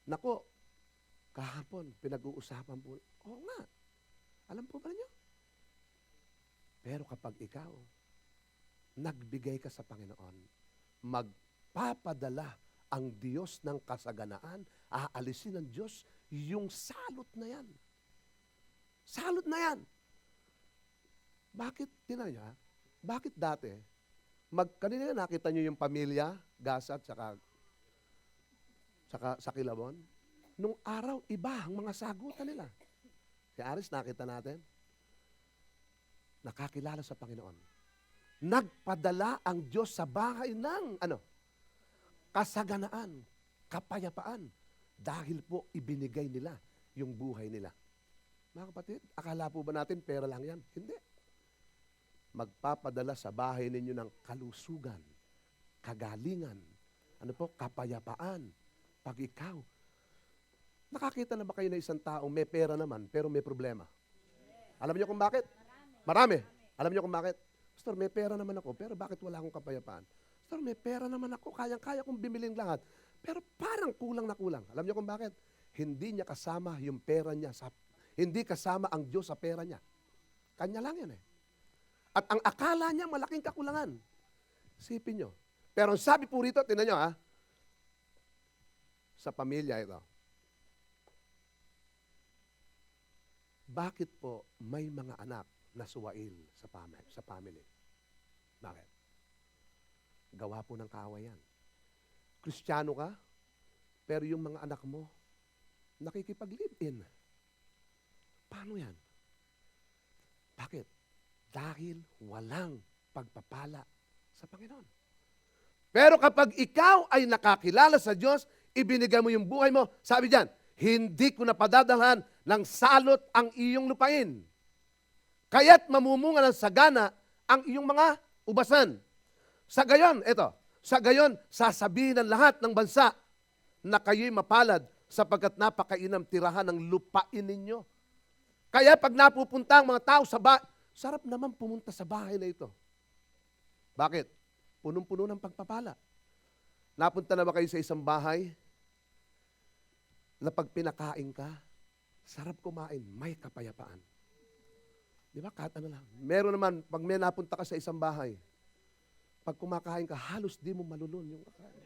Speaker 1: Nako, kahapon, pinag-uusapan po. Oo nga. Alam po ba niyo? Pero kapag ikaw, nagbigay ka sa Panginoon, magpapadala ang Diyos ng kasaganaan, aalisin ng Diyos yung salot na yan. Salot na yan. Bakit, tinaya, bakit dati, kanina nakita niyo yung pamilya, Gasa at saka sa Kilabon? Nung araw, iba ang mga sagutan nila. Si Aris, nakita natin, nakakilala sa Panginoon. nagpadala ang Diyos sa bahay ng kasaganaan, kapayapaan, dahil po ibinigay nila yung buhay nila. Mga kapatid, akala po ba natin pera lang yan? Hindi. Magpapadala sa bahay ninyo ng kalusugan, kagalingan, kapayapaan. Pag ikaw, nakakita na ba kayo na isang taong may pera naman, pero may problema? Alam niyo kung bakit? Marami. Alam niyo kung bakit? Pastor, may pera naman ako, pero bakit wala akong kapayapaan? Pastor, may pera naman ako, kayang-kaya kong bimiling lahat, pero parang kulang na kulang. Alam niyo kung bakit? Hindi niya kasama yung pera niya, hindi kasama ang Diyos sa pera niya. Kanya lang yan eh. At ang akala niya malaking kakulangan. Sipin niyo. Pero ang sabi po rito, tingnan niyo sa pamilya ito. Bakit po may mga anak na suwail sa family? Bakit? Gawa po ng kaaway yan. Kristiyano ka, pero yung mga anak mo, nakikipag-live-in. Paano yan? Bakit? Dahil walang pagpapala sa Panginoon. Pero kapag ikaw ay nakakilala sa Diyos, ibinigay mo yung buhay mo, sabi diyan, hindi ko na padadalhan ng salot ang iyong lupain. Kaya't mamumunga ng sagana ang iyong mga ubasan. Sa gayon, sasabihin ng lahat ng bansa na kayo'y mapalad sapagkat napakainam tirahan ng lupain ninyo. Kaya pag napupunta ang mga tao sa bahay, sarap naman pumunta sa bahay na ito. Bakit? Punong-puno ng pagpapala. Napunta na ba kayo sa isang bahay na pag pinakain ka, sarap kumain, may kapayapaan. Di ba? Kahit ano lang. Meron naman, pag may napunta ka sa isang bahay, pag kumakain ka, halos di mo malulun yung kakain.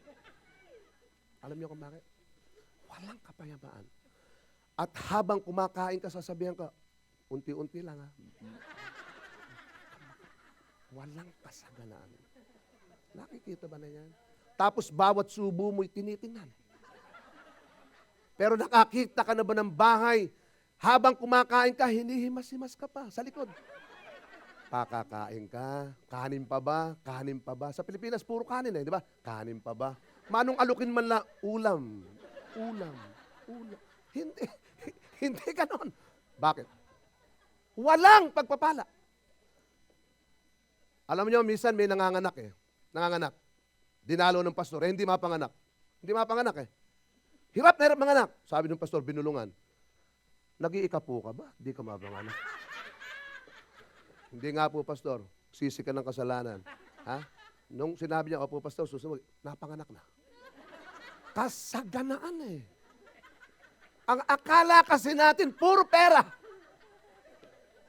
Speaker 1: Alam niyo kung bakit? Walang kapayapaan. At habang kumakain ka, sasabihan ka, unti-unti lang Walang kasaganaan. Nakikita ba na yan? Tapos bawat subo mo'y tinitingnan. Pero nakakita ka na ba ng bahay, habang kumakain ka, hinihimas-himas ka pa sa likod. Pakakain ka, kanin pa ba? Kanin pa ba? Sa Pilipinas, puro kanin di ba? Kanin pa ba? Manong alukin man lang, ulam. Ulam. Hindi ganon. Bakit? Walang pagpapala. Alam niyo, minsan may nanganganak Nanganganak. Dinalo ng pastor, hindi mapanganak. Hindi mapanganak Hirap na hirap manganak. Sabi ng pastor, binulungan. Nag-iikapo ka ba? Hindi ka mapanganak. Hindi nga po, pastor. Sisi ka ng kasalanan. Nung sinabi niya, opo, pastor, susunod, napanganak na. Kasaganaan Ang akala kasi natin, puro pera.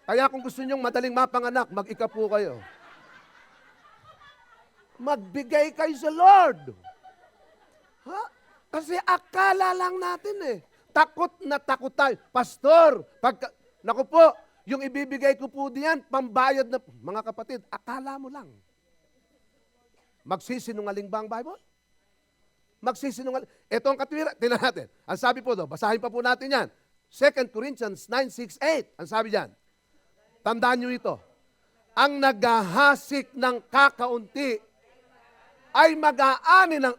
Speaker 1: Kaya kung gusto niyong madaling mapanganak, mag-ikapo kayo. Magbigay kayo sa Lord. Kasi akala lang natin Takot na takot tayo. Pastor, naku po, yung ibibigay ko po diyan, pambayad na, mga kapatid, akala mo lang. Magsisinungaling ba ang Bible? Magsisinungaling. Ito ang katwiran. Tingnan natin. Ang sabi po basahin pa po natin yan. 2 Corinthians 9:6-8. Ang sabi diyan. Tandaan nyo ito. Ang naghahasik ng kakaunti ay mag-aani ng...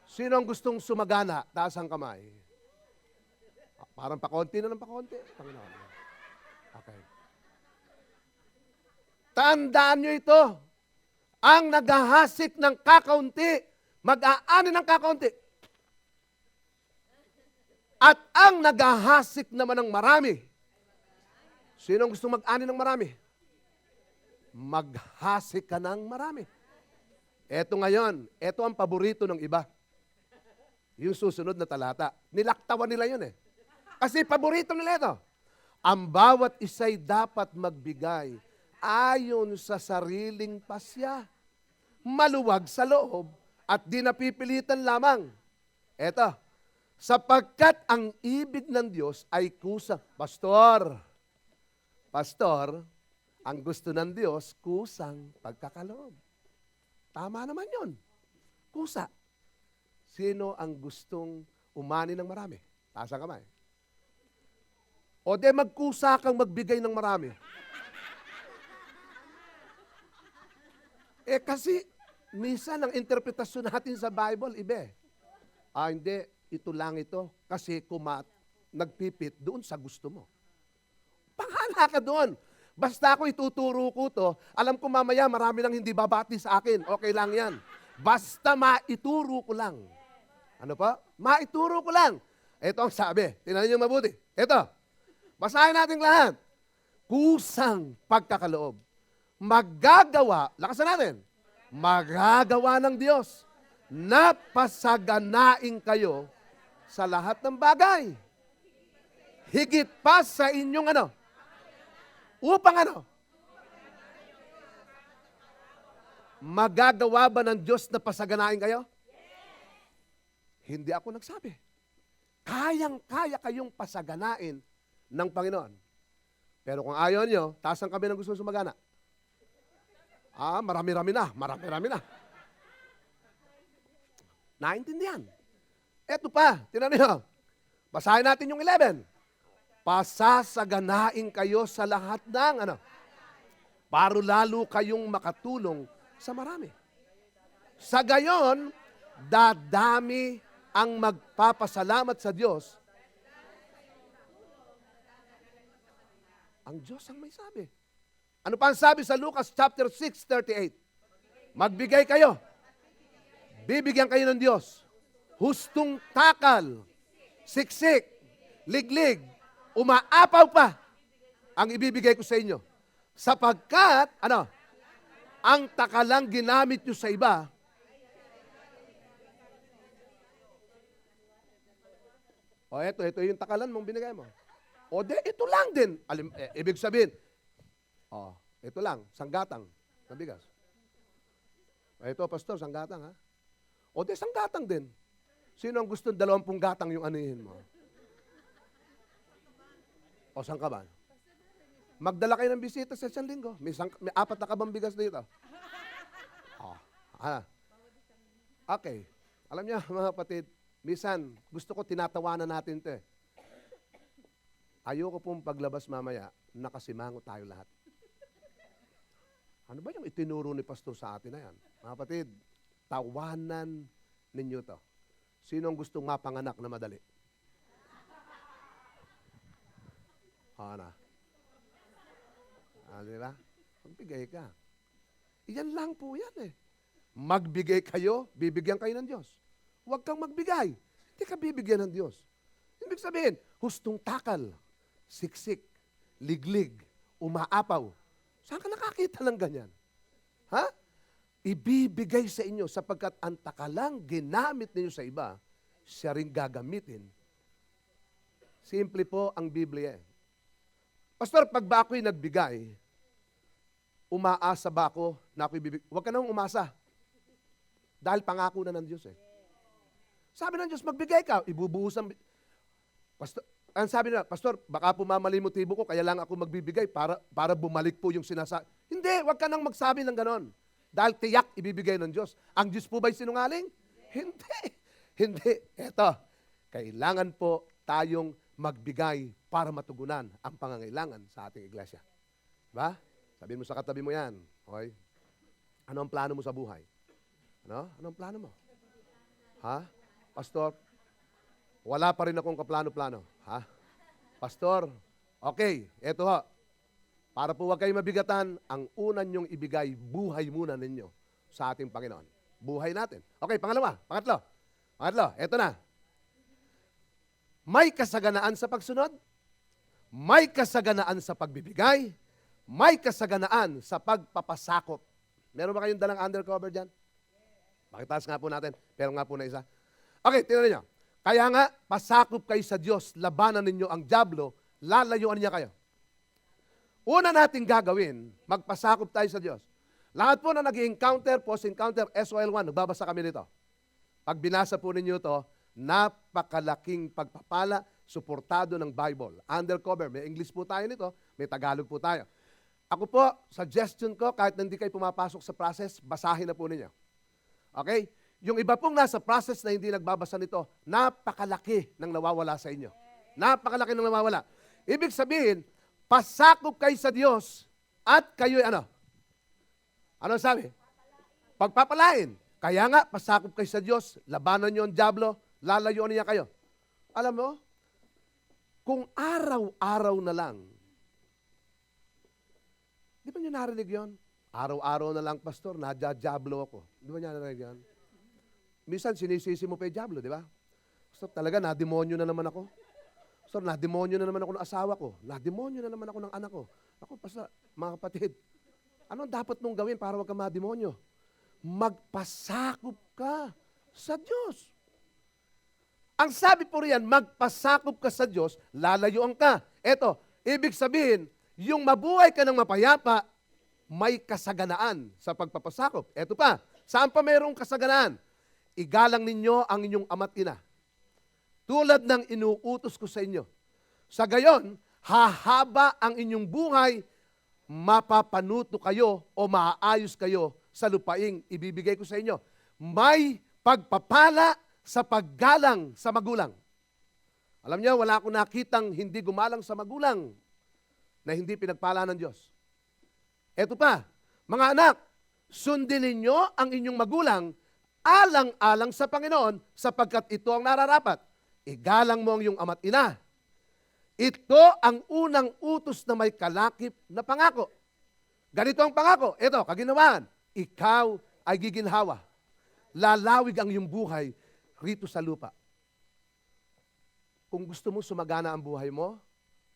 Speaker 1: Sino ang gustong sumagana? Taas ang kamay. Parang pakonti na ng pakonti. Panginoon. Okay. Tandaan nyo ito. Ang naghahasik ng kakaunti, mag-aani ng kakaunti. At ang naghahasik naman ng marami. Sino ang gustong mag-ani ng marami? Maghasik ka ng marami. Eto ngayon, eto ang paborito ng iba. Yung susunod na talata. Nilaktawan nila yun Kasi paborito nila ito. Ang bawat isa'y dapat magbigay ayon sa sariling pasya. Maluwag sa loob at di napipilitan lamang. Eto, sapagkat ang ibig ng Diyos ay kusa. Pastor, ang gusto ng Diyos, kusang pagkakaloob. Tama naman yun. Kusa. Sino ang gustong umani ng marami? Taas ang kamay. O de magkusa kang magbigay ng marami. Kasi, minsan ang interpretasyon natin sa Bible, iba eh. Hindi, ito lang ito. Kasi nagpipit doon sa gusto mo. Pahala ka doon. Basta ako ituturo ko to, alam ko mamaya marami nang hindi babati sa akin. Okay lang yan. Basta maituro ko lang. Ano pa? Maituro ko lang. Ito ang sabi. Tingnan niyo mabuti. Ito. Basahin natin lahat. Kusang pagkakaloob. Magagawa, lakasan natin, magagawa ng Diyos na pasaganain kayo sa lahat ng bagay. Higit pa sa inyong ano? Upang ano? Magagawa ba ng Diyos na pasaganain kayo? Hindi ako nagsabi. Kayang-kaya kayong pasaganain ng Panginoon. Pero kung ayaw nyo, taas ang kami ng gusto sumagana. Marami-rami na. Naintindihan. Eto pa, tinan niyo. Basahin natin yung 11. Pasasaganain kayo sa lahat ng ano? Para lalo kayong makatulong sa marami. Sa gayon, dadami ang magpapasalamat sa Diyos. Ang Diyos ang may sabi. Ano pa ang sabi sa Lucas chapter 6:38? Magbigay kayo. Bibigyan kayo ng Diyos. Hustong takal, siksik, liglig, umaapaw pa ang ibibigay ko sa inyo. Sapagkat, ang takalang ginamit nyo sa iba, ito yung takalan mong binigay mo. Ito lang din. Ibig sabihin, ito lang, sanggatang na bigas. Ito, pastor, sanggatang ha? Sanggatang din. Sino ang gusto 20 gatang yung anihin mo? Saan ka ba? Magdala kayo ng bisita sa isang linggo. May 4 na kabang bigas dito. Okay. Alam niyo, mga kapatid, minsan, gusto ko tinatawanan natin ito eh. Ayoko pong paglabas mamaya, nakasimango tayo lahat. Ano ba yung itinuro ni pastor sa atin na yan? Mga kapatid, tawanan ninyo to. Sino ang gustong mapanganak na madali? Diba? Magbigay ka. Iyan lang po yan eh. Magbigay kayo, bibigyan kayo ng Diyos. Huwag kang magbigay. Hindi ka bibigyan ng Diyos. Ibig sabihin, hustong takal, siksik, liglig, umaapaw. Saan ka nakakita ng ganyan? Ibibigay sa inyo sapagkat ang takalang ginamit ninyo sa iba, siya rin gagamitin. Simple po ang Biblia. Pastor, pag ba ako'y nagbigay, umaasa ba ako na ako'y bibigay? Huwag ka nang umasa. Dahil pangako na ng Diyos eh. Sabi ng Diyos, magbigay ka, ibubuhusan. Pastor, ang sabi na, Pastor, baka pumamali motibo ko, kaya lang ako magbibigay para bumalik po yung sinasabi. Hindi, huwag ka nang magsabi ng ganon. Dahil tiyak ibibigay ng Diyos. Ang Diyos po ba'y sinungaling? Hindi. Eto, kailangan po tayong magbigay para matugunan ang pangangailangan sa ating iglesia. Diba? Sabihin mo sa katabi mo yan. Okay? Ano ang plano mo sa buhay? Ano ang plano mo? Pastor, wala pa rin akong kaplano-plano. Pastor, okay, eto ho. Para po huwag kayo mabigatan, ang unan nyong ibigay, buhay muna ninyo sa ating Panginoon. Buhay natin. Okay, pangatlo, eto na. May kasaganaan sa pagsunod, may kasaganaan sa pagbibigay, may kasaganaan sa pagpapasakop. Meron ba kayong dalang undercover dyan? Pakitaas nga po natin. Pero nga po na isa. Okay, tingnan niyo. Kaya nga, pasakop kayo sa Diyos, labanan ninyo ang dyablo, lalayuan niya kayo. Una nating gagawin, magpasakop tayo sa Diyos. Lahat po na nag-encounter, post-encounter, SOL1, nagbabasa kami nito. Pag binasa po ninyo ito, napakalaking pagpapala, suportado ng Bible. Undercover, may English po tayo nito, may Tagalog po tayo. Ako po, suggestion ko, kahit hindi kayo pumapasok sa process, basahin na po ninyo. Okay? Yung iba pong nasa process na hindi nagbabasa nito, napakalaki ng nawawala sa inyo. Napakalaki ng nawawala. Ibig sabihin, pasakop kayo sa Diyos at kayo'y ano? Ano sabi? pagpapalain. Kaya nga, pasakop kayo sa Diyos, labanan niyo ang dyablo, lalayuan niya kayo. Alam mo, kung araw-araw na lang, di ba niyo narinig yun? Araw-araw na lang, pastor, nadya-dyablo ako. Di ba niyo narinig yun? Minsan, sinisisi mo pa yung dyablo, di ba? Pastor, talaga, nademonyo na naman ako. Pastor, nademonyo na naman ako ng asawa ko. Nademonyo na naman ako ng anak ko. Ako, pastor, mga kapatid, ano dapat mong gawin para wag ka mademonyo? Magpasakop ka sa Diyos. Ang sabi po riyan, magpasakop ka sa Diyos, lalayuan ka. Eto, ibig sabihin, yung mabuhay ka ng mapayapa, may kasaganaan sa pagpapasakop. Eto pa, saan pa mayroong kasaganaan? Igalang ninyo ang inyong ama't ina. Tulad ng inuutos ko sa inyo. Sa gayon, hahaba ang inyong buhay, mapapanuto kayo o maaayos kayo sa lupaing ibibigay ko sa inyo. May pagpapala sa paggalang sa magulang. Alam niyo, wala akong nakitang hindi gumalang sa magulang na hindi pinagpala ng Diyos. Eto pa, mga anak, sundin ninyo ang inyong magulang alang-alang sa Panginoon sapagkat ito ang nararapat. Igalang mo ang iyong ama't ina. Ito ang unang utos na may kalakip na pangako. Ganito ang pangako. Ito, kaginawaan. Ikaw ay giginhawa. Lalawig ang iyong buhay rito sa lupa. Kung gusto mo sumagana ang buhay mo,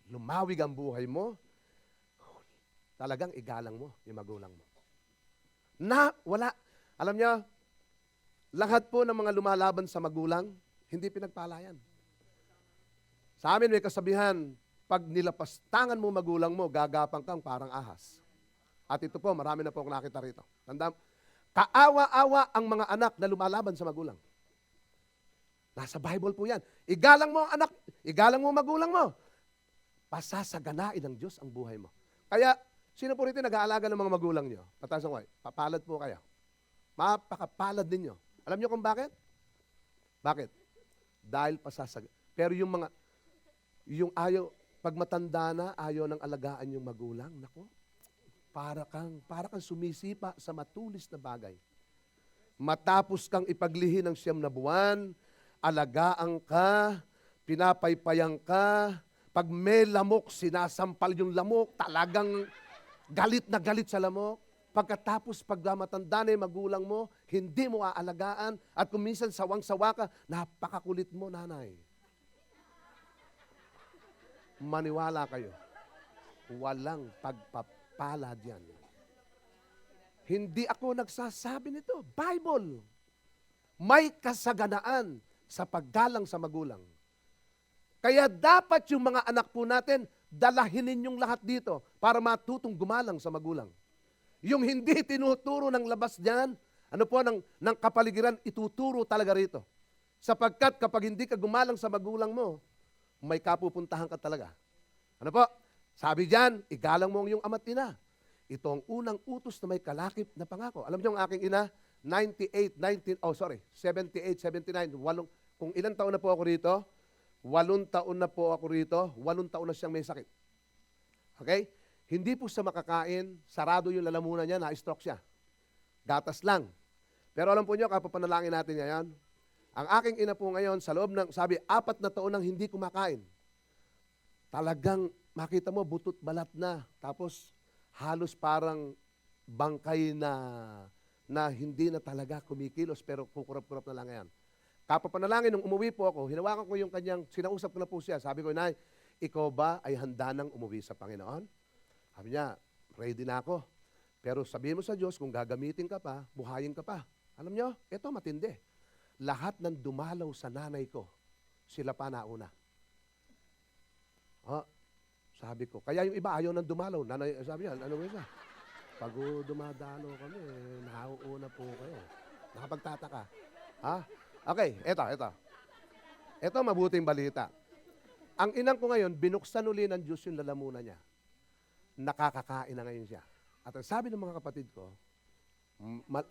Speaker 1: lumawig ang buhay mo, talagang igalang mo yung magulang mo. Alam niyo, lahat po ng mga lumalaban sa magulang, hindi pinagpalayan. Sa amin may kasabihan, pag nilapastangan mo magulang mo, gagapang kang parang ahas. At ito po, marami na po akong nakita rito. Tandaan, kaawa-awa ang mga anak na lumalaban sa magulang. Nasa Bible po yan. Igalang mo ang anak, igalang mo ang magulang mo. Pasasaganain ng Diyos ang buhay mo. Kaya, sino po rito nag-aalaga ng mga magulang nyo? Pataas ang way. Papalad po kayo. Mapakapalad ninyo. Alam nyo kung bakit? Bakit? Dahil Pero yung ayaw, pag matanda na, ayaw ng alagaan yung magulang, nako, para kang sumisipa sa matulis na bagay. Matapos kang ipaglihi ng 9 na buwan, alagaan ka, pinapaypayan ka, pag may lamok, sinasampal yung lamok, talagang galit na galit sa lamok. Pagkatapos, pag matanda na yung magulang mo, hindi mo aalagaan, at kung minsan sawang-sawa ka, napakakulit mo, nanay. Maniwala kayo, walang pagpapala diyan. Hindi ako nagsasabi nito. Bible. May kasaganaan sa paggalang sa magulang. Kaya dapat yung mga anak po natin, dalahin ninyong lahat dito para matutong gumalang sa magulang. Yung hindi tinuturo ng labas diyan, ng kapaligiran, ituturo talaga rito. Sapagkat kapag hindi ka gumalang sa magulang mo, may kapupuntahan ka talaga. Ano po? Sabi diyan, igalang mo ang iyong ama't ina. Ito ang unang utos na may kalakip na pangako. Alam niyo ang aking ina, 78, 79, kung ilang taon na po ako rito, 8 taon na po ako rito, 8 taon na siyang may sakit. Okay? Hindi po siya makakain, sarado yung lalamunan niya, na-stroke siya. Gatas lang. Pero alam po niyo, kapapanalangin natin ngayon, ang aking ina po ngayon, sa loob ng, 4 na taon nang hindi kumakain. Talagang, makita mo, butot balat na. Tapos, halos parang bangkay na hindi na talaga kumikilos, pero kukurap-kurap na lang yan. Kapapanalangin, nung umuwi po ako, hinawakan ko yung kanyang, sinausap ko na po siya. Sabi ko, Nay, ikaw ba ay handa nang umuwi sa Panginoon? Sabi niya, ready na ako. Pero sabihin mo sa Diyos, kung gagamitin ka pa, buhayin ka pa. Alam niyo, ito matindi. Lahat ng dumalaw sa nanay ko, sila pa nauna. Sabi ko, kaya yung iba ayaw ng dumalaw. Nanay, sabi niya, ano ba? Pag dumadalo kami, nauuna po kayo. Nakapagtataka. Okay, eto. Ito mabuting balita. Ang inang ko ngayon, binuksan uli ng Diyos yung lalamunan niya. Nakakakain na ngayon siya. At ang sabi ng mga kapatid ko,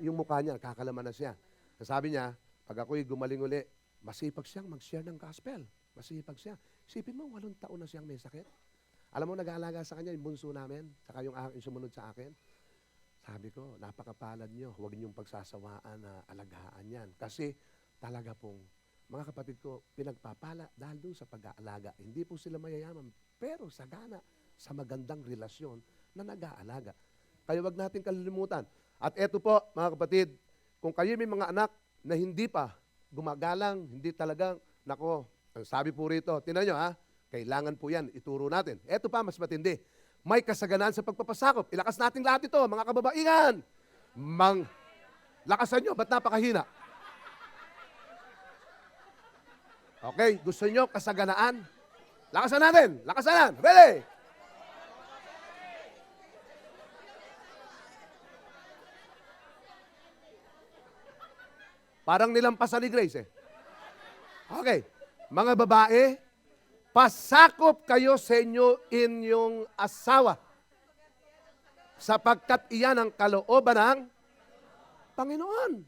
Speaker 1: yung mukha niya, kakalaman na siya. Ang sabi niya, pag ako'y gumaling uli, masipag siyang mag-share ng gospel. Masipag siya. Isipin mo, 8 taon na siyang may sakit. Alam mo, nag-aalaga sa kanya yung bunso namin, saka yung sumunod sa akin. Sabi ko, napakapalad nyo. Huwag niyong pagsasawaan na alagaan yan. Kasi talaga pong, mga kapatid ko, pinagpapala dahil doon sa pag-aalaga. Hindi po sila mayayaman, pero sagana sa magandang relasyon na nag-aalaga. Kaya wag natin kalilimutan. At eto po, mga kapatid, kung kayo may mga anak na hindi pa gumagalang, hindi talagang, nako, ang sabi po rito, tinan nyo ha, kailangan po yan, ituro natin. Eto pa, mas matindi. May kasaganaan sa pagpapasakop. Ilakas natin lahat ito, mga kababaihan. Lakasan nyo, ba't napakahina? Okay, gusto nyo kasaganaan? Lakasan natin, lakasan. Ready? Parang nilampasan ni Grace eh. Okay, mga babae, pasakop kayo sa inyong asawa sapagkat iyan ang kalooban ng Panginoon.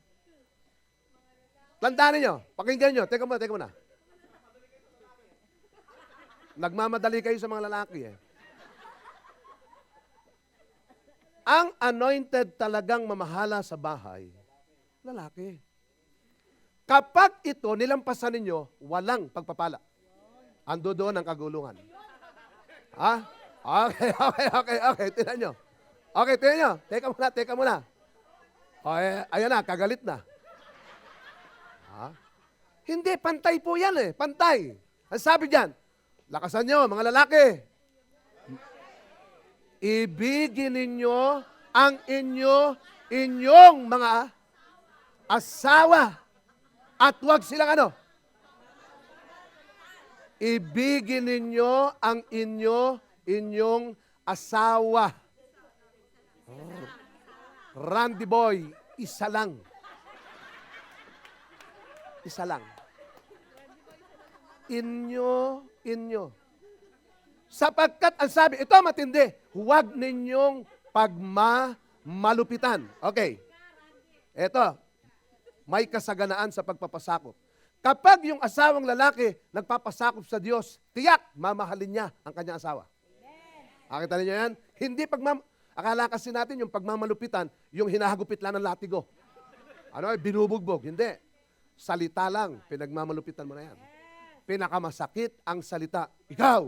Speaker 1: Tandaan niyo, pakinggan niyo. Teka muna. Nagmamadali kayo sa mga lalaki eh. Ang anointed talagang mamahala sa bahay, lalaki. Kapag ito nilampasan ninyo, walang pagpapala. Ando doon ang kagulungan. Ha? Okay. Tingnan nyo. Okay, tingnan nyo. Teka muna. Okay, ayan na, kagalit na. Ha? Hindi, pantay po yan eh. Pantay. Ang sabi dyan, lakasan nyo, mga lalaki. Ibigin ninyo ang inyong mga asawa. At huwag silang ano? Ibigin ninyo ang inyong asawa. Oh. Randy boy, isa lang. Isa lang. Inyo. Sapagkat ang sabi, ito matindi, huwag ninyong pagmamalupitan. Okay. Ito, may kasaganaan sa pagpapasakop. Kapag yung asawang lalaki nagpapasakop sa Diyos, tiyak, mamahalin niya ang kanyang asawa. Nakita niyo yan? Hindi akala kasi natin yung pagmamalupitan, yung hinahagupit lang ng latigo. Binubugbog. Hindi. Salita lang, pinagmamalupitan mo na yan. Pinakamasakit ang salita. Ikaw,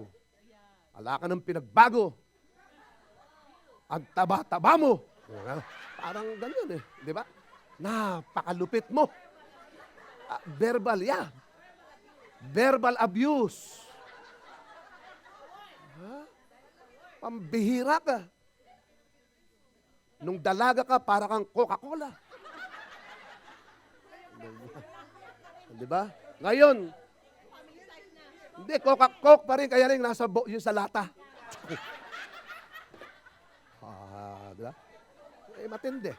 Speaker 1: wala ka ng pinagbago. Ang taba-taba mo. Parang ganyan eh. Di ba? Napakalupit mo. Verbal, yeah. Verbal abuse. Pambihira ka. Nung dalaga ka, para kang Coca-Cola. Di ba? Ngayon, hindi, Coke pa rin, kaya rin nasa yung sa lata. Di ba? Matindi.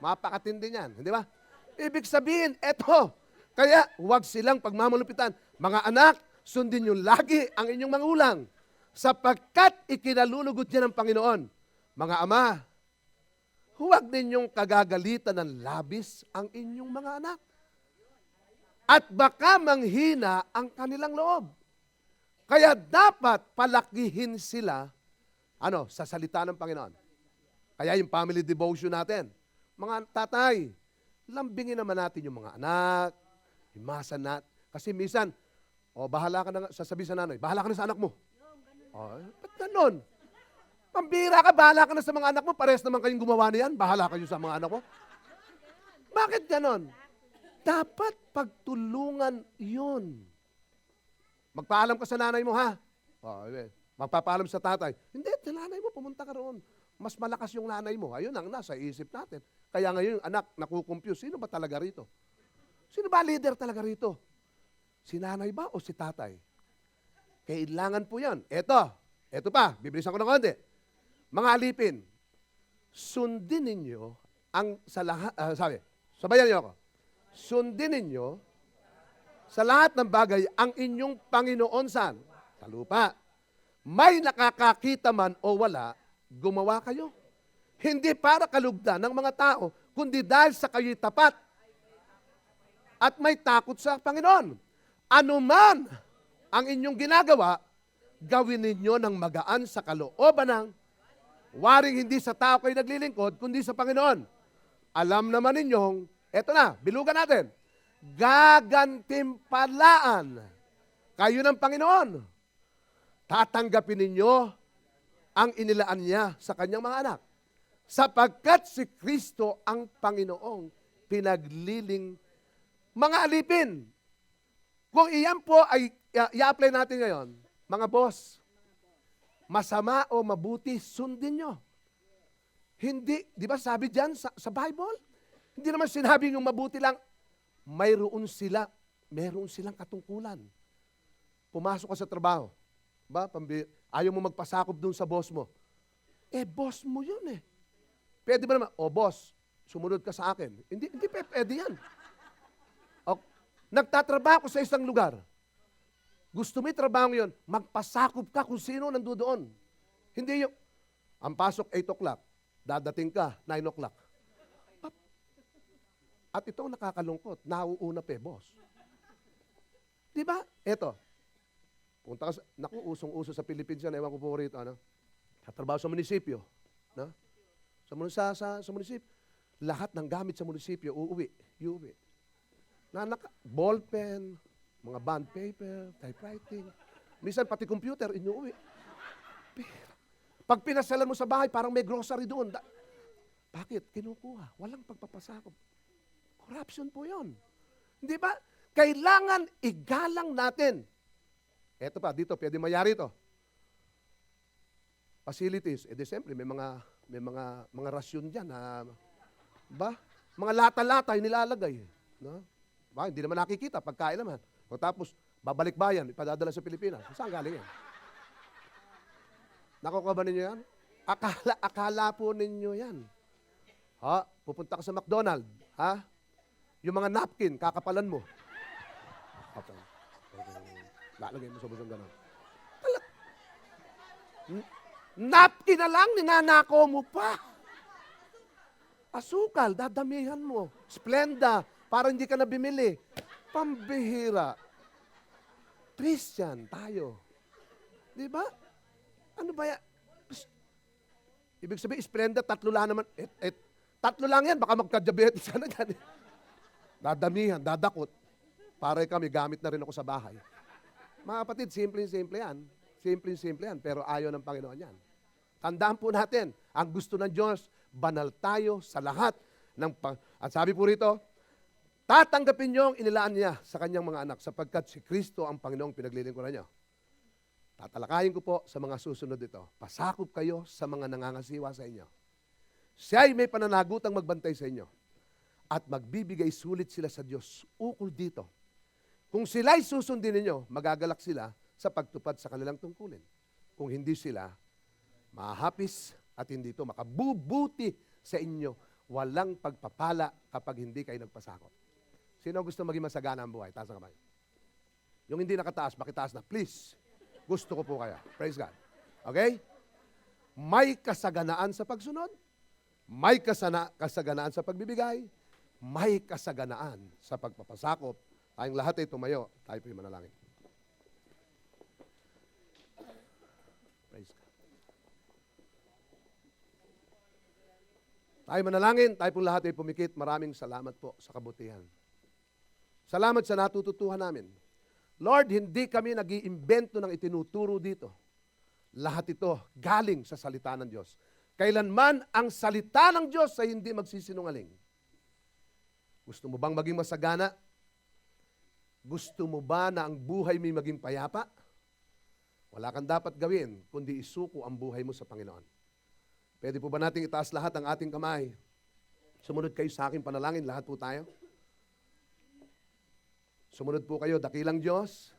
Speaker 1: Mapakatindi niyan. Di ba? Ibig sabihin, eto, kaya huwag silang pagmamalupitan. Mga anak, sundin nyo lagi ang inyong mangulang sapagkat ikinalulugod niya ng Panginoon. Mga ama, huwag ninyong kagagalitan ng labis ang inyong mga anak. At baka manghina ang kanilang loob. Kaya dapat palakihin sila sa salita ng Panginoon. Kaya yung family devotion natin, mga tatay, lambingin naman natin yung mga anak, himasan natin. Kasi minsan, bahala ka na, sasabihin sa nanay, bahala ka na sa anak mo. Ba't ganon? Pambira ka, bahala ka na sa mga anak mo, parehas naman kayong gumawa niyan, bahala kayo sa mga anak mo. Bakit ganon? Dapat pagtulungan yun. Magpaalam ka sa nanay mo, ha? Magpapaalam sa tatay. Hindi, sa nanay mo, pumunta ka roon. Mas malakas yung nanay mo. Ayun ang nasa isip natin. Kaya ngayon yung anak nakukompuse. Sino ba talaga rito? Sino ba leader talaga rito? Si nanay ba o si tatay? Kailangan po yan. Eto pa, bibilisan ko ng konti. Mga alipin, sundin ninyo ang sa lahat, sabayan niyo ako. Sundin ninyo sa lahat ng bagay ang inyong Panginoon saan? Sa lupa. May nakakakita man o wala, gumawa kayo. Hindi para kalugdan ng mga tao, kundi dahil sa kayo'y tapat at may takot sa Panginoon. Ano man ang inyong ginagawa, gawin ninyo ng magaan sa kalooban ng Waring hindi sa tao kayo naglilingkod, kundi sa Panginoon. Alam naman ninyong, eto na, bilugan natin, gagantimpalaan kayo ng Panginoon. Tatanggapin ninyo ang inilaan niya sa kanyang mga anak. Sapagkat si Kristo ang Panginoong pinagliling mga alipin. Kung iyan po ay i-apply natin ngayon, mga boss, masama o mabuti, sundin nyo. Hindi, di ba sabi dyan sa Bible? Hindi naman sinabi yung mabuti lang, mayroon silang katungkulan. Pumasok ka sa trabaho, ba? Ayaw mo magpasakop dun sa boss mo. Boss mo yun eh. Pwede ba naman, boss, sumunod ka sa akin. Hindi pwede yan. O, nagtatrabaho sa isang lugar. Gusto mo yung trabaho yun, magpasakop ka kung sino nandoon. Hindi yung, ang pasok 8 o'clock, dadating ka 9 o'clock. At ito ang nakakalungkot, nauuna pa boss. Di ba? Eto, punta ka sa, usong-uso sa Pilipinas yan, ewan ko po rito, katrabaho sa munisipyo. No? Sa munisipyo, lahat ng gamit sa munisipyo, uuwi. Ball pen, mga bond paper, typewriting. Minsan pati computer, inuwi. Pag pinasalan mo sa bahay, parang may grocery doon. Bakit? Kinukuha. Walang pagpapasakop. Corruption po yun. Hindi ba? Kailangan igalang natin. Eto pa, dito, pwede mayari ito. Facilities. Siyempre, may mga rasyon dyan na, ba? Mga lata-lata yung nilalagay. No? Ba? Hindi naman nakikita, pagkain naman. O tapos, babalik bayan, ipadadala sa Pilipinas. Saan galing yan? Nakukuha ba ninyo yan? Akala po ninyo yan. Pupunta ka sa McDonald's. Yung mga napkin, kakapalan mo. Lalagay mo sa busong gano'n. Napkin na lang, ninanako mo pa. Asukal, dadamihan mo. Splenda, para hindi ka na bimili. Pambihira. Christian tayo. Di ba? Ano ba yan? Ibig sabihin, Splenda, 3 lang naman. 3 lang yan, baka magka-diabetes ka na dyan. Dadamihan, dadakot. Para kami, gamit na rin ako sa bahay. Mga kapatid, simple-simple yan. Simple-simple yan, pero ayaw ng Panginoon yan. Tandaan po natin, ang gusto ng Diyos, banal tayo sa lahat. At sabi po rito, tatanggapin niyo ang inilaan niya sa kanyang mga anak sapagkat si Kristo ang Panginoong pinaglilingkuran niyo. Tatalakayin ko po sa mga susunod ito. Pasakop kayo sa mga nangangasiwa sa inyo. Siya ay may pananagutang magbantay sa inyo at magbibigay sulit sila sa Diyos ukol dito. Kung sila'y susundin ninyo, magagalak sila sa pagtupad sa kanilang tungkulin. Kung hindi sila, mahapis at hindi ito makabubuti sa inyo. Walang pagpapala kapag hindi kayo nagpasakop. Sino gusto maging masagana ang buhay? Taas ang kamay. Yung hindi nakataas, makitaas na. Please. Gusto ko po kaya. Praise God. Okay? May kasaganaan sa pagsunod. May kasaganaan sa pagbibigay. May kasaganaan sa pagpapasakop. Tayong lahat ay tumayo. Tayo po'y manalangin. Praise God. Tayo manalangin. Tayo pong lahat ay pumikit. Maraming salamat po sa kabutihan. Salamat sa natututuhan namin. Lord, hindi kami nag-iimbento ng itinuturo dito. Lahat ito galing sa salita ng Diyos. Kailanman ang salita ng Diyos ay hindi magsisinungaling. Gusto mo bang maging masagana? Gusto mo ba na ang buhay may maging payapa? Wala kang dapat gawin, kundi isuko ang buhay mo sa Panginoon. Pwede po ba nating itaas lahat ang ating kamay? Sumunod kayo sa aking panalangin, lahat po tayo. Sumunod po kayo, dakilang Diyos,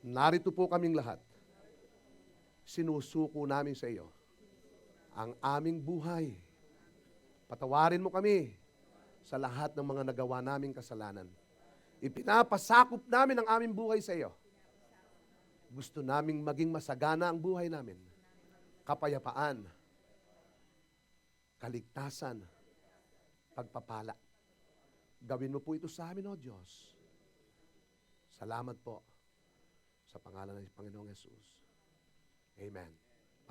Speaker 1: narito po kaming lahat. Sinusuko namin sa iyo ang aming buhay. Patawarin mo kami sa lahat ng mga nagawa naming kasalanan. Ipinapasakop namin ang aming buhay sa iyo. Gusto naming maging masagana ang buhay namin. Kapayapaan, kaligtasan, pagpapala. Gawin mo po ito sa amin, O Diyos. Salamat po sa pangalan ng Panginoong Yesus. Amen.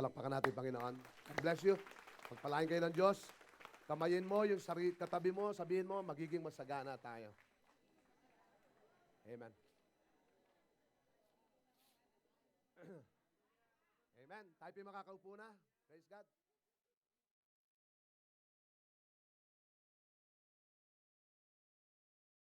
Speaker 1: Palakpakan natin, Panginoon. God bless you. Pagpalain kayo ng Diyos. Kamayin mo yung katabi mo, sabihin mo, magiging masagana tayo. Amen. Amen. Tayo po makakaupo na. Praise God.